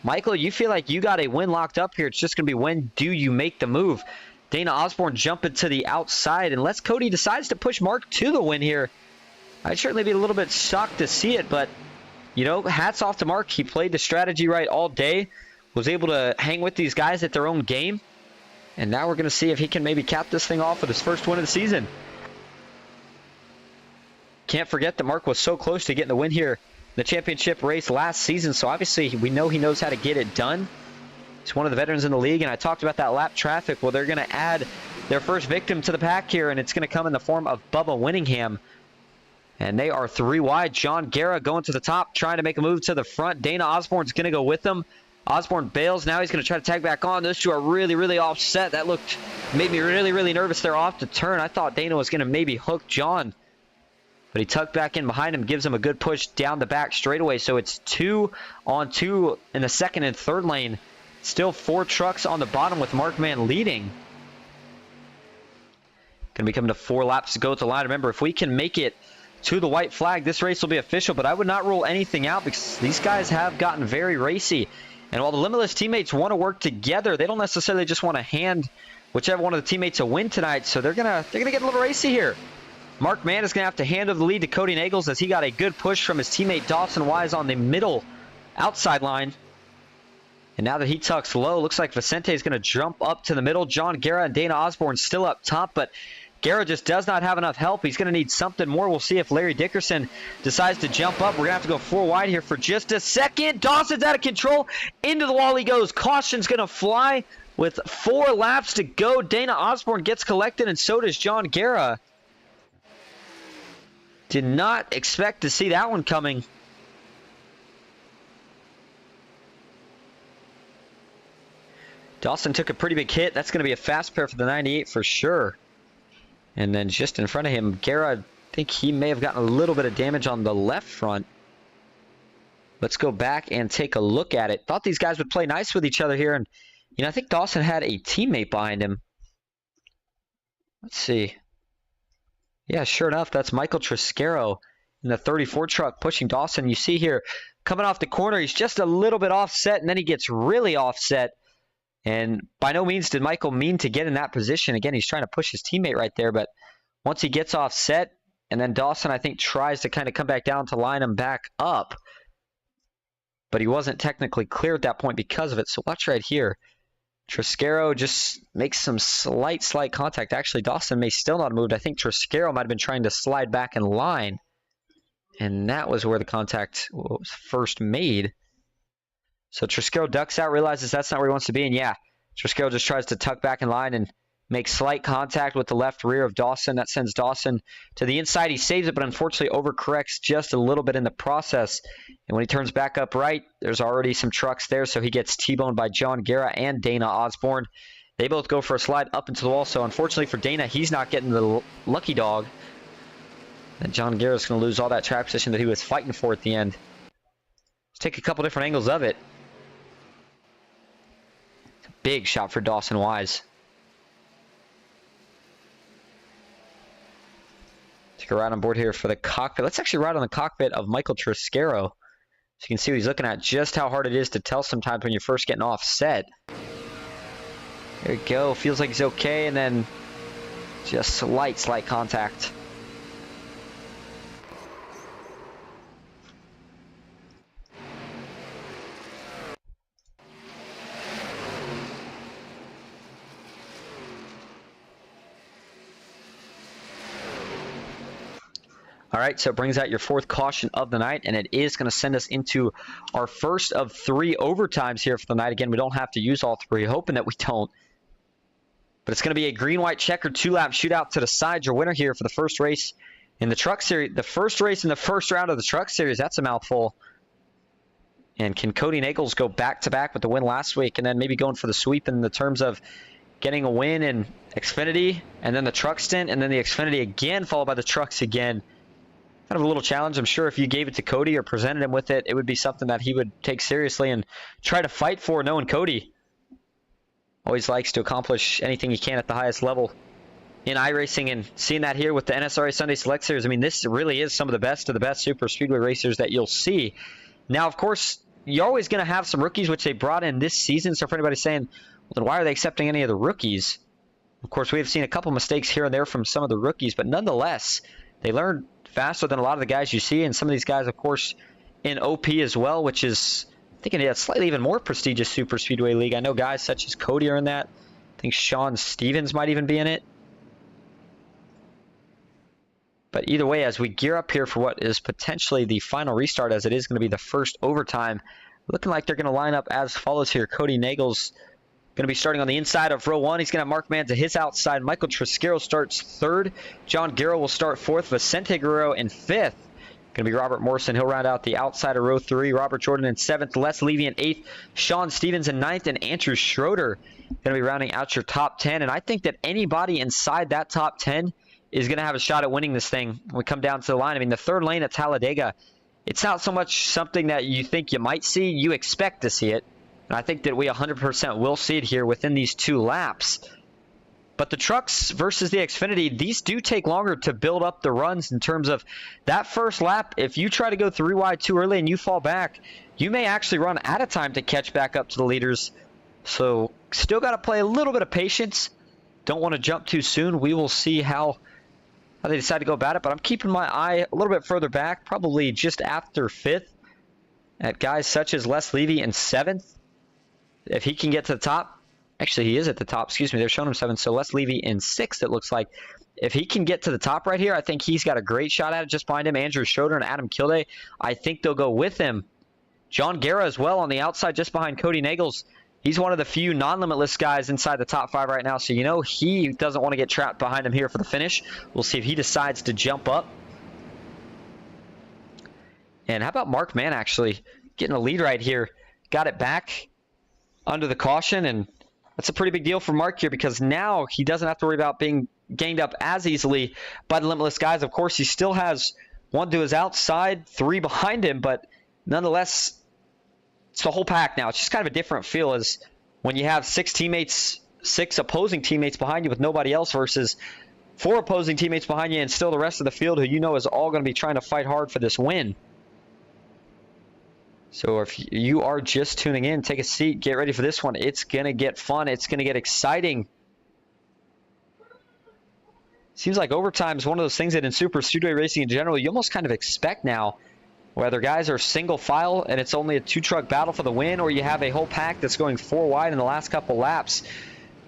Michael, you feel like you got a win locked up here. It's just going to be when do you make the move. Dana Osborne jumping to the outside, unless Cody decides to push Mark to the win here. I'd certainly be a little bit shocked to see it, but, you know, hats off to Mark. He played the strategy right all day, was able to hang with these guys at their own game, and now we're going to see if he can maybe cap this thing off with his first win of the season. Can't forget that Mark was so close to getting the win here in the championship race last season, so obviously we know he knows how to get it done. He's one of the veterans in the league, and I talked about that lap traffic. Well, they're going to add their first victim to the pack here, and it's going to come in the form of Bubba Winningham. And they are 3 wide. John Guerra going to the top, trying to make a move to the front. Dana Osborne's going to go with them. Osborne bails. Now he's going to try to tag back on. Those two are really, really offset. That made me really, really nervous. They're off the turn. I thought Dana was going to maybe hook John, but he tucked back in behind him, gives him a good push down the back straightaway. So it's 2 on 2 in the second and third lane. Still 4 trucks on the bottom with Markman leading. Going to be coming to 4 laps to go at the line. Remember, if we can make it to the white flag, this race will be official, but I would not rule anything out because these guys have gotten very racy. And while the limitless teammates want to work together, they don't necessarily just want to hand whichever one of the teammates a win tonight. So they're gonna get a little racy here. Mark Mann is going to have to hand over the lead to Cody Nagels as he got a good push from his teammate Dawson Wise on the middle outside line. And now that he tucks low, looks like Vicente is going to jump up to the middle. John Guerra and Dana Osborne still up top, but Guerra just does not have enough help. He's going to need something more. We'll see if Larry Dickerson decides to jump up. We're going to have to go 4 wide here for just a second. Dawson's out of control. Into the wall he goes. Caution's going to fly with 4 laps to go. Dana Osborne gets collected, and so does John Guerra. Did not expect to see that one coming. Dawson took a pretty big hit. That's going to be a fast pair for the 98 for sure. And then just in front of him, Guerra, I think he may have gotten a little bit of damage on the left front. Let's go back and take a look at it. Thought these guys would play nice with each other here. And, you know, I think Dawson had a teammate behind him. Let's see. Yeah, sure enough, that's Michael Triscaro in the 34 truck pushing Dawson. You see here, coming off the corner, he's just a little bit offset, and then he gets really offset. And by no means did Michael mean to get in that position. Again, he's trying to push his teammate right there, but once he gets offset, and then Dawson, I think, tries to kind of come back down to line him back up. But he wasn't technically clear at that point because of it. So watch right here. Triscaro just makes some slight contact. Actually, Dawson may still not have moved. I think Triscaro might have been trying to slide back in line. And that was where the contact was first made. So Triscaro ducks out, realizes that's not where he wants to be. And yeah, Triscaro just tries to tuck back in line and make slight contact with the left rear of Dawson. That sends Dawson to the inside. He saves it, but unfortunately overcorrects just a little bit in the process. And when he turns back up right, there's already some trucks there, so he gets T-boned by John Guerra and Dana Osborne. They both go for a slide up into the wall, so unfortunately for Dana, he's not getting the lucky dog. And John Guerra's going to lose all that track position that he was fighting for at the end. Let's take a couple different angles of it. It's a big shot for Dawson Wise. Take a ride on board here for the cockpit. Let's actually ride on the cockpit of Michael Triscaro. So you can see what he's looking at, just how hard it is to tell sometimes when you're first getting offset. There you go. Feels like he's okay, and then just slight contact. All right, so it brings out your 4th caution of the night, and it is going to send us into our first of 3 overtimes here for the night. Again, we don't have to use all 3, hoping that we don't. But it's going to be a green-white checker 2-lap shootout to decide your winner here for the first race in the Truck Series. The first race in the first round of the Truck Series, that's a mouthful. And can Cody Nagels go back-to-back with the win last week and then maybe going for the sweep in the terms of getting a win in Xfinity and then the Truck Stint and then the Xfinity again, followed by the Trucks again? Kind of a little challenge. I'm sure if you gave it to Cody or presented him with it, it would be something that he would take seriously and try to fight for, knowing Cody always likes to accomplish anything he can at the highest level in iRacing, and seeing that here with the NSRA Sunday Select Series. I mean, this really is some of the best super speedway racers that you'll see. Now, of course, you're always going to have some rookies, which they brought in this season. So for anybody saying, well, then why are they accepting any of the rookies? Of course, we have seen a couple mistakes here and there from some of the rookies, but nonetheless, they learn faster than a lot of the guys you see. And some of these guys, of course, in OP as well, which is, I think, a slightly even more prestigious Super Speedway league. I know guys such as Cody are in that. I think Sean Stevens might even be in it. But either way, as we gear up here for what is potentially the final restart, as it is going to be the first overtime, looking like they're going to line up as follows here. Cody Nagel's going to be starting on the inside of row 1. He's going to have Mark Mann to his outside. Michael Triscaro starts 3rd. John Garrow will start 4th. Vicente Guerrero in 5th. Going to be Robert Morrison. He'll round out the outside of row 3. Robert Jordan in 7th. Les Levy in 8th. Sean Stevens in 9th. And Andrew Schroeder going to be rounding out your top 10. And I think that anybody inside that top 10 is going to have a shot at winning this thing when we come down to the line. I mean, the 3rd lane at Talladega, it's not so much something that you think you might see. You expect to see it. And I think that we 100% will see it here within these 2 laps. But the trucks versus the Xfinity, these do take longer to build up the runs in terms of that first lap. If you try to go 3 wide too early and you fall back, you may actually run out of time to catch back up to the leaders. So still got to play a little bit of patience. Don't want to jump too soon. We will see how they decide to go about it. But I'm keeping my eye a little bit further back, probably just after 5th, at guys such as Les Levy in 7th. If he can get to the top, actually he is at the top, excuse me, they're showing him 7th, so Les Levy in 6th it looks like. If he can get to the top right here, I think he's got a great shot at it. Just behind him, Andrew Schroeder and Adam Kilday, I think they'll go with him. John Guerra as well on the outside, just behind Cody Nagels. He's one of the few non-limitless guys inside the top 5 right now, so you know he doesn't want to get trapped behind him here for the finish. We'll see if he decides to jump up. And how about Mark Mann actually getting a lead right here? Got it back under the caution, and that's a pretty big deal for Mark here because now he doesn't have to worry about being gained up as easily by the limitless guys. Of course, he still has 1 to his outside, 3 behind him, but nonetheless, it's the whole pack now. It's just kind of a different feel as when you have 6 opposing teammates behind you with nobody else versus 4 opposing teammates behind you and still the rest of the field who you know is all going to be trying to fight hard for this win. So if you are just tuning in, take a seat, get ready for this one. It's going to get fun. It's going to get exciting. Seems like overtime is one of those things that in Super Speedway racing in general, you almost kind of expect now. Whether guys are single file and it's only a 2-truck battle for the win, or you have a whole pack that's going 4 wide in the last couple laps.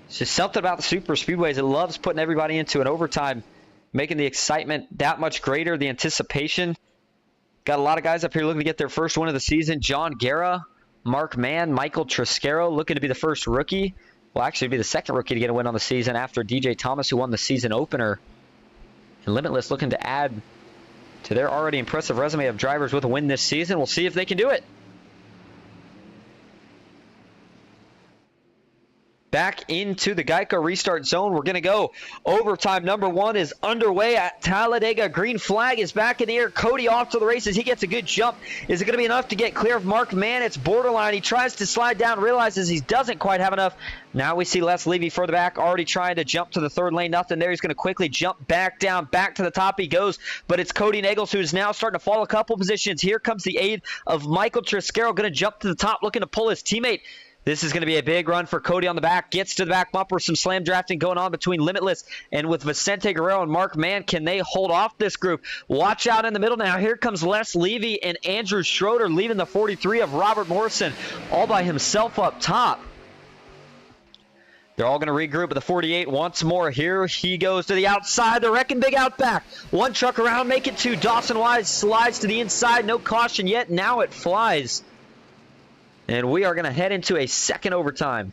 It's just something about the Super Speedways. It loves putting everybody into an overtime, making the excitement that much greater, the anticipation. Got a lot of guys up here looking to get their first win of the season. John Guerra, Mark Mann, Michael Triscaro looking to be the first rookie. Will actually be the second rookie to get a win on the season after DJ Thomas, who won the season opener. And Limitless looking to add to their already impressive resume of drivers with a win this season. We'll see if they can do it. Back into the Geico restart zone. We're going to go. Overtime number 1 is underway at Talladega. Green flag is back in the air. Cody off to the races. He gets a good jump. Is it going to be enough to get clear of Mark Mann? It's borderline. He tries to slide down, realizes he doesn't quite have enough. Now we see Les Levy further back, already trying to jump to the 3rd lane. Nothing there. He's going to quickly jump back down, back to the top he goes. But it's Cody Nagels who's now starting to fall a couple positions. Here comes the aid of Michael Triscaro, going to jump to the top, looking to pull his teammate. This is going to be a big run for Cody on the back. Gets to the back bumper. Some slam drafting going on between Limitless and with Vicente Guerrero and Mark Mann. Can they hold off this group? Watch out in the middle now. Here comes Les Levy and Andrew Schroeder leaving the 43 of Robert Morrison all by himself up top. They're all going to regroup at the 48 once more. Here he goes to the outside. They're wrecking big out back. 1 truck around. Make it 2. Dawson Wise slides to the inside. No caution yet. Now it flies. And we are going to head into a second overtime.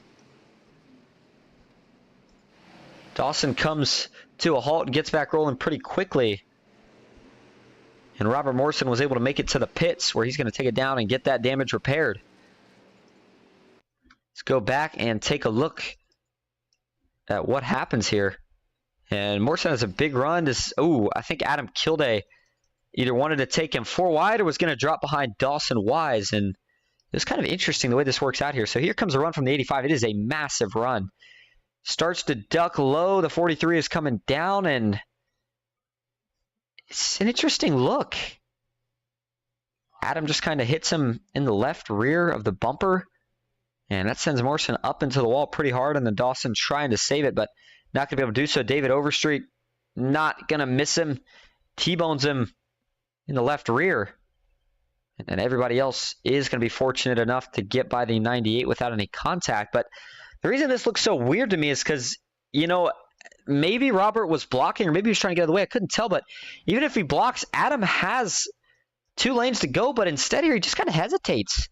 Dawson comes to a halt and gets back rolling pretty quickly. And Robert Morrison was able to make it to the pits where he's going to take it down and get that damage repaired. Let's go back and take a look at what happens here. And Morrison has a big run. I think Adam Kilday either wanted to take him 4 wide or was going to drop behind Dawson Wise. And it's kind of interesting the way this works out here. So here comes a run from the 85. It is a massive run. Starts to duck low. The 43 is coming down, and it's an interesting look. Adam just kind of hits him in the left rear of the bumper. And that sends Morrison up into the wall pretty hard, and then Dawson trying to save it, but not going to be able to do so. David Overstreet not going to miss him. T-bones him in the left rear. And then everybody else is going to be fortunate enough to get by the 98 without any contact. But the reason this looks so weird to me is because, you know, maybe Robert was blocking or maybe he was trying to get out of the way. I couldn't tell, but even if he blocks, Adam has 2 lanes to go, but instead here he just kind of hesitates.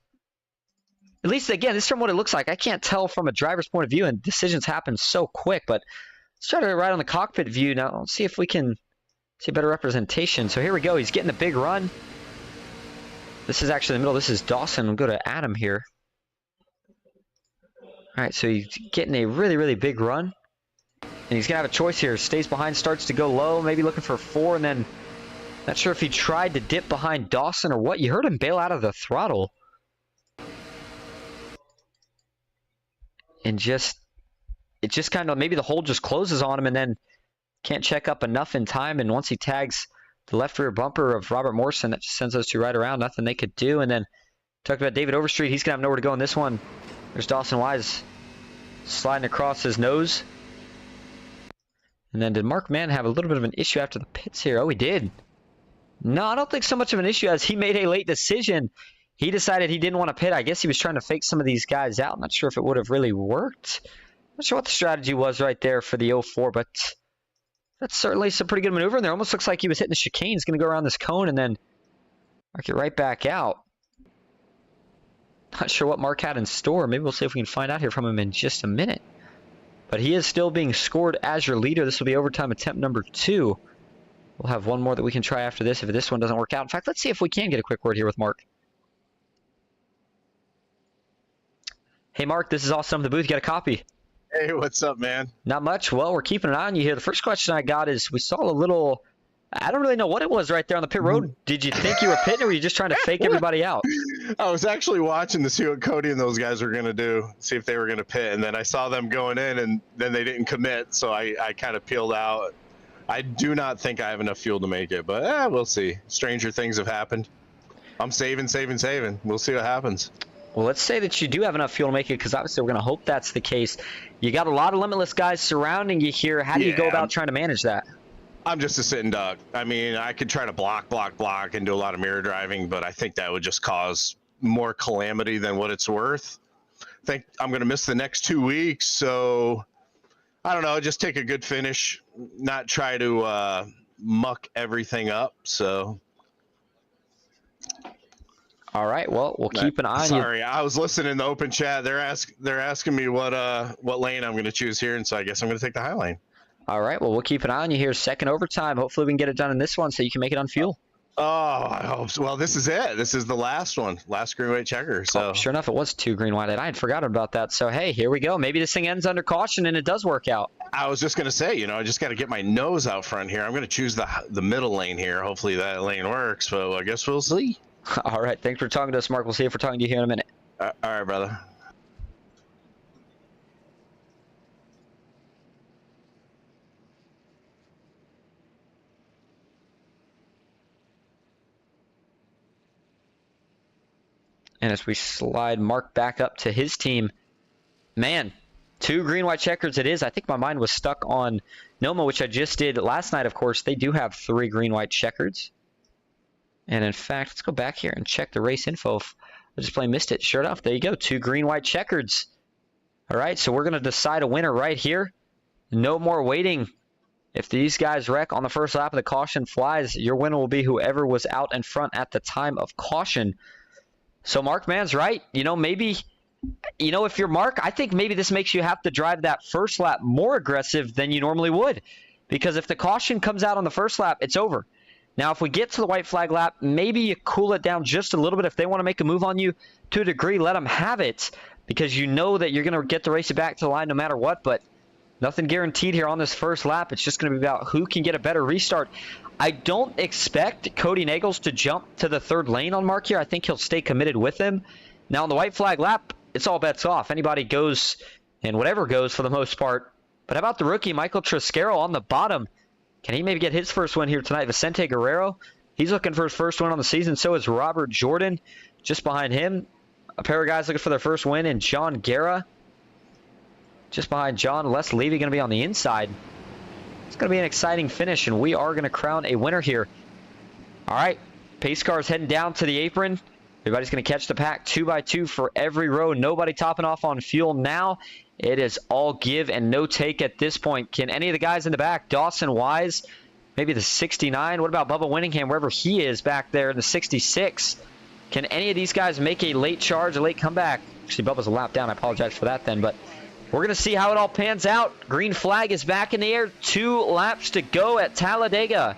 At least, again, this is from what it looks like. I can't tell from a driver's point of view, and decisions happen so quick, but let's try to ride on the cockpit view now. Let's see if we can see a better representation. So here we go. He's getting a big run. This is actually the middle. This is Dawson. We'll go to Adam here. All right, so he's getting a really, really big run. And he's going to have a choice here. Stays behind, starts to go low, maybe looking for 4, and then not sure if he tried to dip behind Dawson or what. You heard him bail out of the throttle. And it just kind of, maybe the hole just closes on him and then can't check up enough in time. And once he tags the left rear bumper of Robert Morrison, that just sends those 2 right around. Nothing they could do. And then talked about David Overstreet. He's going to have nowhere to go in this one. There's Dawson Wise sliding across his nose. And then did Mark Mann have a little bit of an issue after the pits here? Oh, he did. No, I don't think so much of an issue as he made a late decision. He decided he didn't want to pit. I guess he was trying to fake some of these guys out. I'm not sure if it would have really worked. Not sure what the strategy was right there for the 04, but that's certainly some pretty good maneuver in there. Almost looks like he was hitting the chicane. He's going to go around this cone and then mark it right back out. Not sure what Mark had in store. Maybe we'll see if we can find out here from him in just a minute. But he is still being scored as your leader. This will be overtime attempt number 2. We'll have one more that we can try after this if this one doesn't work out. In fact, let's see if we can get a quick word here with Mark. Hey, Mark, this is Austin from the booth. You got a copy? Hey, what's up, man? Not much. Well, we're keeping an eye on you here. The first question I got is we saw a little, I don't really know what it was right there on the pit road. Did you think you were pitting or were you just trying to fake everybody out? I was actually watching to see what Cody and those guys were going to do, see if they were going to pit. And then I saw them going in and then they didn't commit. So I kind of peeled out. I do not think I have enough fuel to make it, but we'll see. Stranger things have happened. I'm saving. We'll see what happens. Well, let's say that you do have enough fuel to make it, because obviously we're going to hope that's the case. You got a lot of Limitless guys surrounding you here. How do you go about trying to manage that? I'm just a sitting duck. I mean, I could try to block, and do a lot of mirror driving, but I think that would just cause more calamity than what it's worth. I think I'm going to miss the next 2 weeks, so I don't know. Just take a good finish, not try to muck everything up. So. All right. Well, we'll keep an eye on you. Sorry, I was listening in the open chat. They're asking me what lane I'm going to choose here, and so I guess I'm going to take the high lane. All right. Well, we'll keep an eye on you here. Second overtime. Hopefully, we can get it done in this one so you can make it on fuel. Oh, I hope so. Well, this is it. This is the last one. Last green white checker. So sure enough, it was 2 green white. I had forgotten about that. So hey, here we go. Maybe this thing ends under caution and it does work out. I was just going to say, I just got to get my nose out front here. I'm going to choose the middle lane here. Hopefully that lane works, but I guess we'll see. All right. Thanks for talking to us, Mark. We'll see if we're talking to you here in a minute. All right, brother. And as we slide Mark back up to his team, man, 2 green white checkers it is. I think my mind was stuck on Noma, which I just did last night. Of course, they do have 3 green white checkers. And in fact, let's go back here and check the race info. If I just plain missed it. Sure enough, there you go. 2 green white checkers. All right, so we're going to decide a winner right here. No more waiting. If these guys wreck on the first lap and the caution flies, your winner will be whoever was out in front at the time of caution. So Mark Mann's right. Maybe, if you're Mark, I think maybe this makes you have to drive that first lap more aggressive than you normally would. Because if the caution comes out on the first lap, it's over. Now, if we get to the white flag lap, maybe you cool it down just a little bit. If they want to make a move on you to a degree, let them have it. Because you know that you're going to get the race back to the line no matter what. But nothing guaranteed here on this first lap. It's just going to be about who can get a better restart. I don't expect Cody Nagels to jump to the 3rd lane on Mark here. I think he'll stay committed with him. Now, on the white flag lap, it's all bets off. Anybody goes, and whatever goes for the most part. But how about the rookie, Michael Triscaro, on the bottom? Can he maybe get his first win here tonight? Vicente Guerrero He's looking for his first win on the season. So is Robert Jordan. Just behind him, a pair of guys looking for their first win, and John Guerra. Just behind John, Les Levy going to be on the inside. It's going to be an exciting finish, and we are going to crown a winner here. All right, pace cars heading down to the apron. Everybody's going to catch the pack 2 by 2 for every row. Nobody topping off on fuel now. It is all give and no take at this point. Can any of the guys in the back, Dawson Wise, maybe the 69? What about Bubba Winningham, wherever he is back there in the 66? Can any of these guys make a late charge, a late comeback? Actually, Bubba's a lap down. I apologize for that then. But we're going to see how it all pans out. Green flag is back in the air. 2 laps to go at Talladega.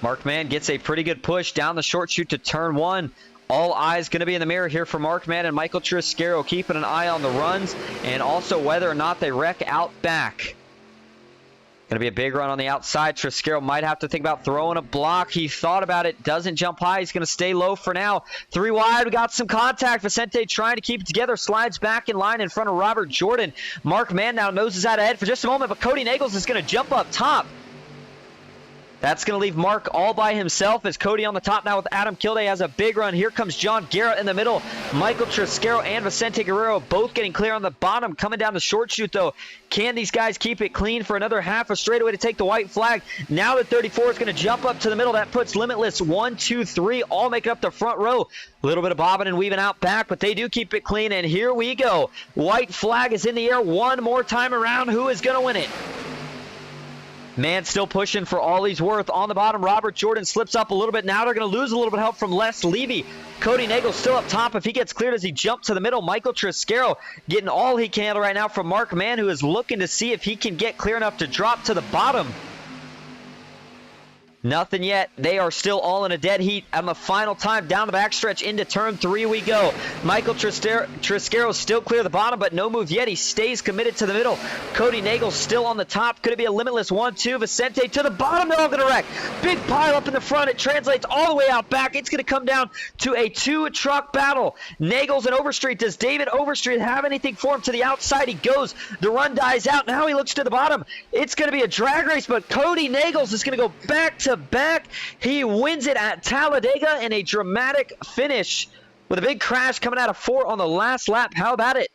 Mark Mann gets a pretty good push down the short chute to turn 1. All eyes going to be in the mirror here for Mark Mann and Michael Triscaro, keeping an eye on the runs and also whether or not they wreck out back. Going to be a big run on the outside. Triscaro might have to think about throwing a block. He thought about it. Doesn't jump high. He's going to stay low for now. 3 wide. We got some contact. Vicente trying to keep it together. Slides back in line in front of Robert Jordan. Mark Mann now noses out ahead for just a moment, but Cody Nagels is going to jump up top. That's going to leave Mark all by himself as Cody on the top now with Adam Kilday has a big run. Here comes John Garrett in the middle. Michael Triscaro and Vicente Guerrero both getting clear on the bottom. Coming down the short chute, though. Can these guys keep it clean for another half a straightaway to take the white flag? Now the 34 is going to jump up to the middle. That puts Limitless 1, 2, 3 all making up the front row. A little bit of bobbing and weaving out back, but they do keep it clean. And here we go. White flag is in the air one more time around. Who is going to win it? Man still pushing for all he's worth. On the bottom, Robert Jordan slips up a little bit. Now they're going to lose a little bit of help from Les Levy. Cody Nagel still up top. If he gets cleared as he jumps to the middle, Michael Triscaro getting all he can right now from Mark Mann, who is looking to see if he can get clear enough to drop to the bottom. Nothing yet. They are still all in a dead heat. On the final time, down the backstretch into turn 3 we go. Michael Triscaro still clear the bottom, but no move yet. He stays committed to the middle. Cody Nagel still on the top. Could it be a Limitless 1-2? Vicente to the bottom. They're all going to wreck. Big pile up in the front. It translates all the way out back. It's going to come down to a 2-truck battle. Nagels and Overstreet. Does David Overstreet have anything for him? To the outside he goes. The run dies out. Now he looks to the bottom. It's going to be a drag race, but Cody Nagels is going to go back to back. He wins it at Talladega in a dramatic finish with a big crash coming out of 4 on the last lap. How about it?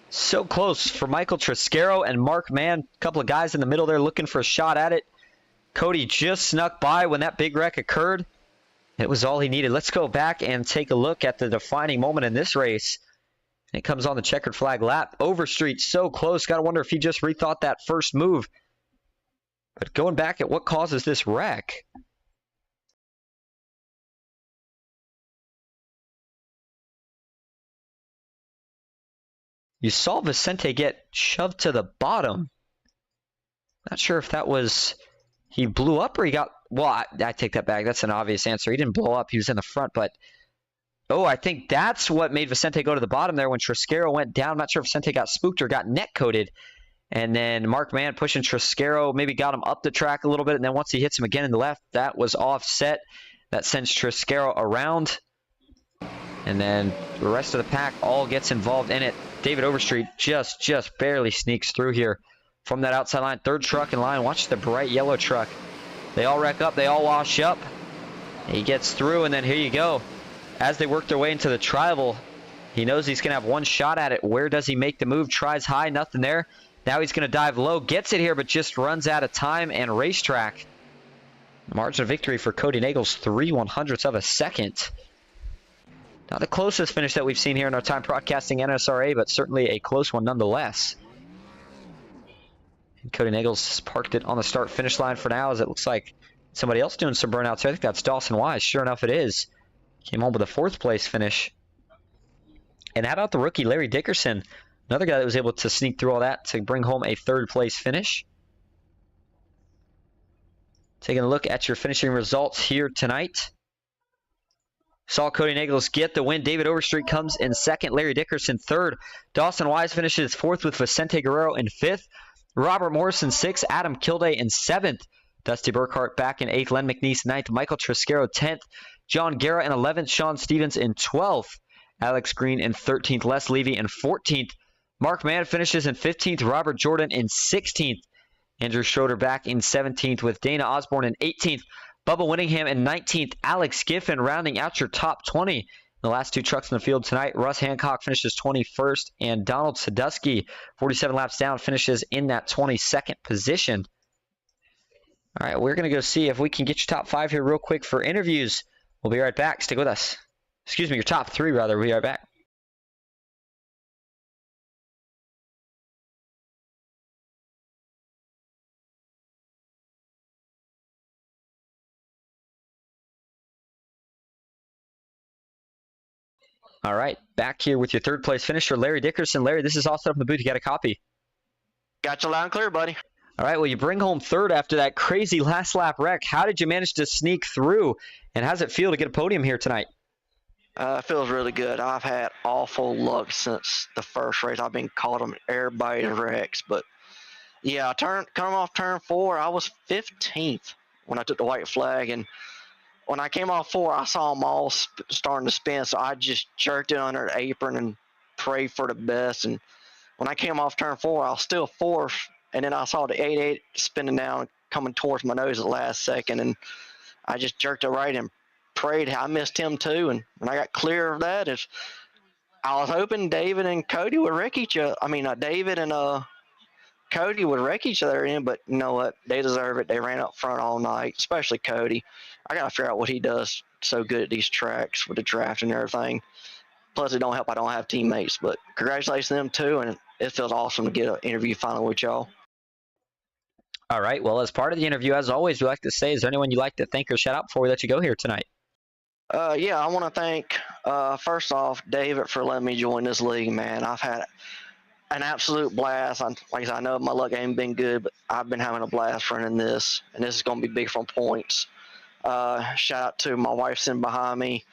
So close for Michael Triscaro and Mark Mann. A couple of guys in the middle there looking for a shot at it. Cody just snuck by when that big wreck occurred. It was all he needed. Let's go back and take a look at the defining moment in this race. It comes on the checkered flag lap. Overstreet so close. Got to wonder if he just rethought that first move. But going back at what causes this wreck. You saw Vicente get shoved to the bottom. Not sure if that was he blew up or he got... Well, I take that back. That's an obvious answer. He didn't blow up. He was in the front, but... Oh, I think that's what made Vicente go to the bottom there when Triscaro went down. I'm not sure if Vicente got spooked or got net coated. And then Mark Mann pushing Triscaro, maybe got him up the track a little bit. And then once he hits him again in the left, that was offset. That sends Triscaro around. And then the rest of the pack all gets involved in it. David Overstreet just barely sneaks through here from that outside line. Third truck in line. Watch the bright yellow truck. They all wreck up. They all wash up. He gets through, and then here you go. As they work their way into the tribal, he knows he's going to have one shot at it. Where does he make the move? Tries high, nothing there. Now he's going to dive low, gets it here, but just runs out of time and racetrack. Margin of victory for Cody Nagels, 3/100ths of a second. Not the closest finish that we've seen here in our time broadcasting NSRA, but certainly a close one nonetheless. And Cody Nagels parked it on the start-finish line for now, as it looks like somebody else doing some burnouts here. I think that's Dawson Wise. Sure enough, it is. Came home with a 4th place finish. And how about the rookie Larry Dickerson? Another guy that was able to sneak through all that to bring home a 3rd place finish. Taking a look at your finishing results here tonight. Saw Cody Nagels get the win. David Overstreet comes in 2nd. Larry Dickerson 3rd. Dawson Wise finishes 4th with Vicente Guerrero in 5th. Robert Morrison 6th. Adam Kilday in 7th. Dusty Burkhart back in 8th. Len McNeese 9th. Michael Triscaro 10th. John Guerra in 11th, Sean Stevens in 12th, Alex Green in 13th. Les Levy in 14th. Mark Mann finishes in 15th. Robert Jordan in 16th. Andrew Schroeder back in 17th with Dana Osborne in 18th. Bubba Winningham in 19th. Alex Giffen rounding out your top 20. The last two trucks in the field tonight. Russ Hancock finishes 21st, and Donald Sadusky, 47 laps down, finishes in that 22nd position. All right, we're going to go see if we can get your top 5 here real quick for interviews. We'll be right back. Stick with us. Excuse me, your top 3, rather. We'll be right back. All right, back here with your third place finisher, Larry Dickerson. Larry, this is all set up in the booth. You got a copy? Got you loud and clear, buddy. All right, well, you bring home third after that crazy last lap wreck. How did you manage to sneak through, and how does it feel to get a podium here tonight? It feels really good. I've had awful luck since the first race. I've been caught on everybody's wrecks, but yeah, coming off turn 4, I was 15th when I took the white flag, and when I came off 4, I saw them all starting to spin, so I just jerked it under the apron and prayed for the best. And when I came off turn 4, I was still 4th, and then I saw the 88 spinning down, coming towards my nose at the last second, and I just jerked it right and prayed. I missed him too, and when I got clear of that, I was hoping David and Cody would wreck each other. I mean, David and Cody would wreck each other in, but you know what? They deserve it. They ran up front all night, especially Cody. I got to figure out what he does so good at these tracks with the draft and everything. Plus, it don't help I don't have teammates, but congratulations to them too, and it feels awesome to get an interview finally with y'all. All right, well, as part of the interview, as always, we like to say, is there anyone you'd like to thank or shout out before we let you go here tonight? Yeah, I want to thank, first off, David for letting me join this league, man. I've had an absolute blast. Like I said, I know my luck ain't been good, but I've been having a blast running this, and this is going to be big from points. Shout out to my wife sitting behind me,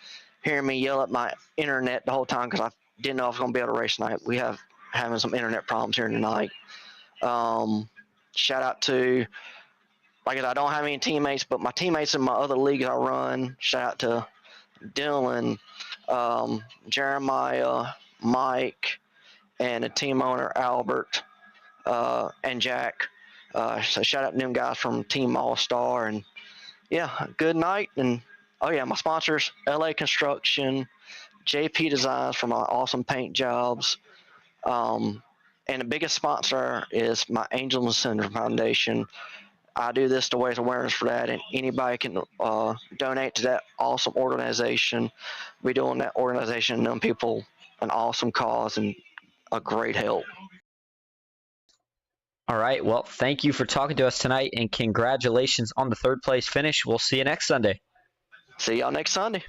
hearing me yell at my internet the whole time because I didn't know I was going to be able to race tonight. We have having some internet problems here tonight. Shout out to, like I said, I don't have any teammates, but my teammates in my other leagues I run. Shout out to Dylan, Jeremiah, Mike, and the team owner Albert, and Jack. So shout out to them guys from Team All Star, and yeah, good night. And oh yeah, my sponsors: LA Construction, JP Designs for my awesome paint jobs, and the biggest sponsor is my Angels and Center Foundation. I do this to raise awareness for that, and anybody can donate to that awesome organization. We're doing that organization and them people an awesome cause and a great help. All right, well, thank you for talking to us tonight, and congratulations on the third place finish. We'll see you next Sunday. See y'all next Sunday.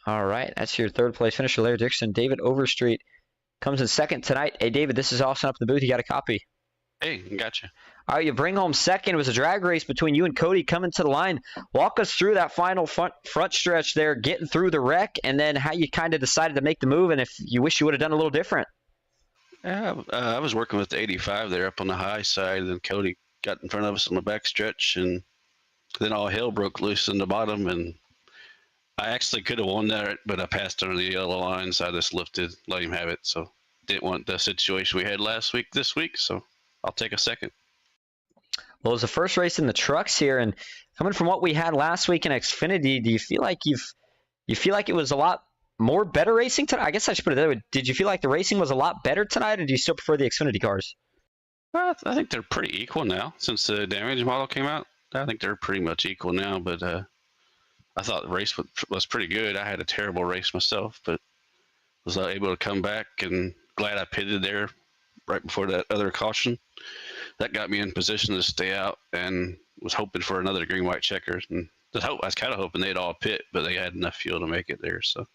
All right, that's your third place finisher, Larry Dixon. David Overstreet comes in second tonight. Hey, David, this is awesome up in the booth. You got a copy? Hey, gotcha. All right, you bring home second. It was a drag race between you and Cody coming to the line. Walk us through that final front stretch there, getting through the wreck, and then how you kind of decided to make the move, and if you wish you would have done a little different. Yeah, I was working with the 85 there up on the high side, and then Cody got in front of us on the back stretch, and then all hell broke loose in the bottom, and I actually could have won that, but I passed under the yellow line, so I just lifted, let him have it. So didn't want the situation we had last week this week, so I'll take a second. Well, it was the first race in the trucks here, and coming from what we had last week in Xfinity, do you feel like it was a lot more better racing tonight? I guess I should put it that way. Did you feel like the racing was a lot better tonight, or do you still prefer the Xfinity cars? I think they're pretty equal now since the damage model came out. I think they're pretty much equal now, but I thought the race was pretty good. I had a terrible race myself, but was able to come back, and glad I pitted there right before that other caution. That got me in position to stay out, and was hoping for another green-white checker. And I was kind of hoping they'd all pit, but they had enough fuel to make it there. So,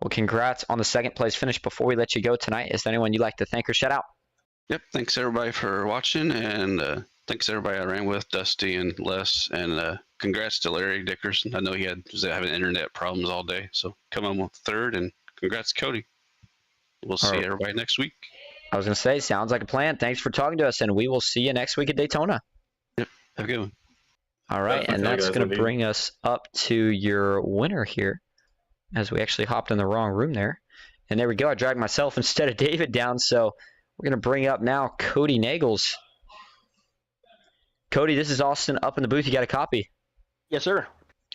well, congrats on the second place finish. Before we let you go tonight, is there anyone you'd like to thank or shout out? Yep, thanks everybody for watching, and thanks everybody I ran with, Dusty and Les, and congrats to Larry Dickerson. I know he was having internet problems all day, so come on with third, and congrats Cody. We'll see everybody next week. I was going to say, sounds like a plan. Thanks for talking to us, and we will see you next week at Daytona. Yep, have a good one. All right, Definitely and feel like that's that's going what to bring us up to your winner here, as we actually hopped in the wrong room there. And there we go. I dragged myself instead of David down, so we're going to bring up now Cody Nagels. Cody, this is Austin up in the booth. You got a copy? Yes, sir.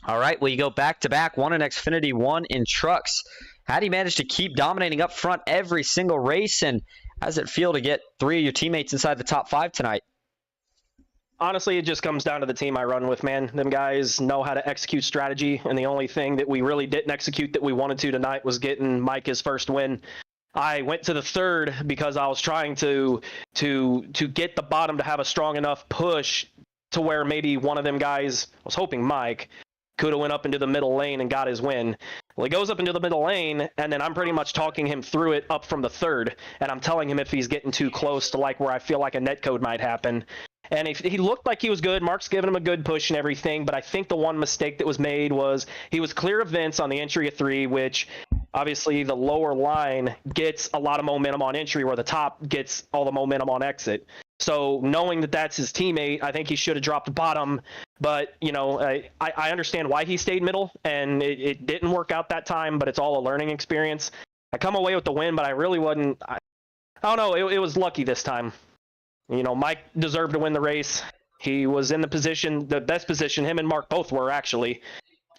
All right, well, you go back-to-back, one in Xfinity, one in trucks. How do you manage to keep dominating up front every single race, and how does it feel to get 3 of your teammates inside the top 5 tonight? Honestly, it just comes down to the team I run with, man. Them guys know how to execute strategy, and the only thing that we really didn't execute that we wanted to tonight was getting Mike his first win. I went to the third because I was trying to get the bottom to have a strong enough push to where maybe one of them guys, I was hoping Mike, could have went up into the middle lane and got his win. Well, he goes up into the middle lane, and then I'm pretty much talking him through it up from the third, and I'm telling him if he's getting too close to like where I feel like a netcode might happen. And if he looked like he was good, Mark's giving him a good push and everything, but I think the one mistake that was made was he was clear of Vince on the entry of 3, which obviously the lower line gets a lot of momentum on entry where the top gets all the momentum on exit. So knowing that that's his teammate, I think he should have dropped the bottom. But, you know, I understand why he stayed middle, and it didn't work out that time, but it's all a learning experience. I come away with the win, but I really wasn't. I don't know. It was lucky this time. You know, Mike deserved to win the race. He was in the position, the best position. Him and Mark both were, actually.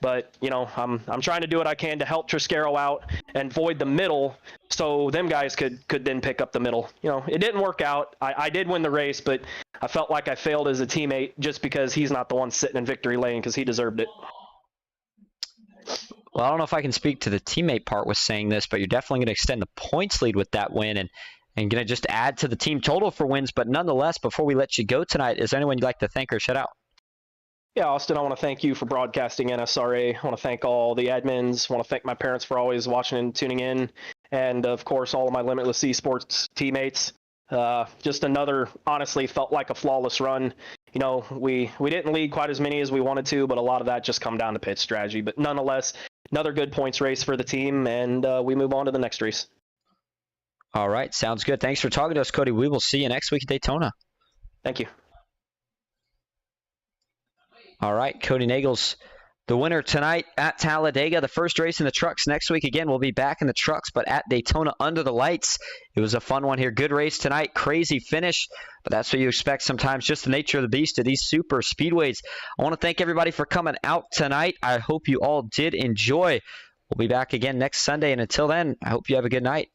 But, you know, I'm trying to do what I can to help Triscaro out and void the middle so them guys could then pick up the middle. You know, it didn't work out. I did win the race, but I felt like I failed as a teammate just because he's not the one sitting in victory lane because he deserved it. Well, I don't know if I can speak to the teammate part with saying this, but you're definitely going to extend the points lead with that win and going to just add to the team total for wins. But nonetheless, before we let you go tonight, is there anyone you'd like to thank or shout out? Yeah, Austin, I want to thank you for broadcasting NSRA. I want to thank all the admins. I want to thank my parents for always watching and tuning in. And, of course, all of my Limitless Esports teammates. Just another, honestly, felt like a flawless run. You know, we didn't lead quite as many as we wanted to, but a lot of that just come down to pit strategy. But nonetheless, another good points race for the team, and we move on to the next race. All right, sounds good. Thanks for talking to us, Cody. We will see you next week at Daytona. Thank you. All right, Cody Nagels, the winner tonight at Talladega. The first race in the trucks next week. Again, we'll be back in the trucks, but at Daytona under the lights. It was a fun one here. Good race tonight. Crazy finish, but that's what you expect sometimes. Just the nature of the beast of these super speedways. I want to thank everybody for coming out tonight. I hope you all did enjoy. We'll be back again next Sunday, and until then, I hope you have a good night.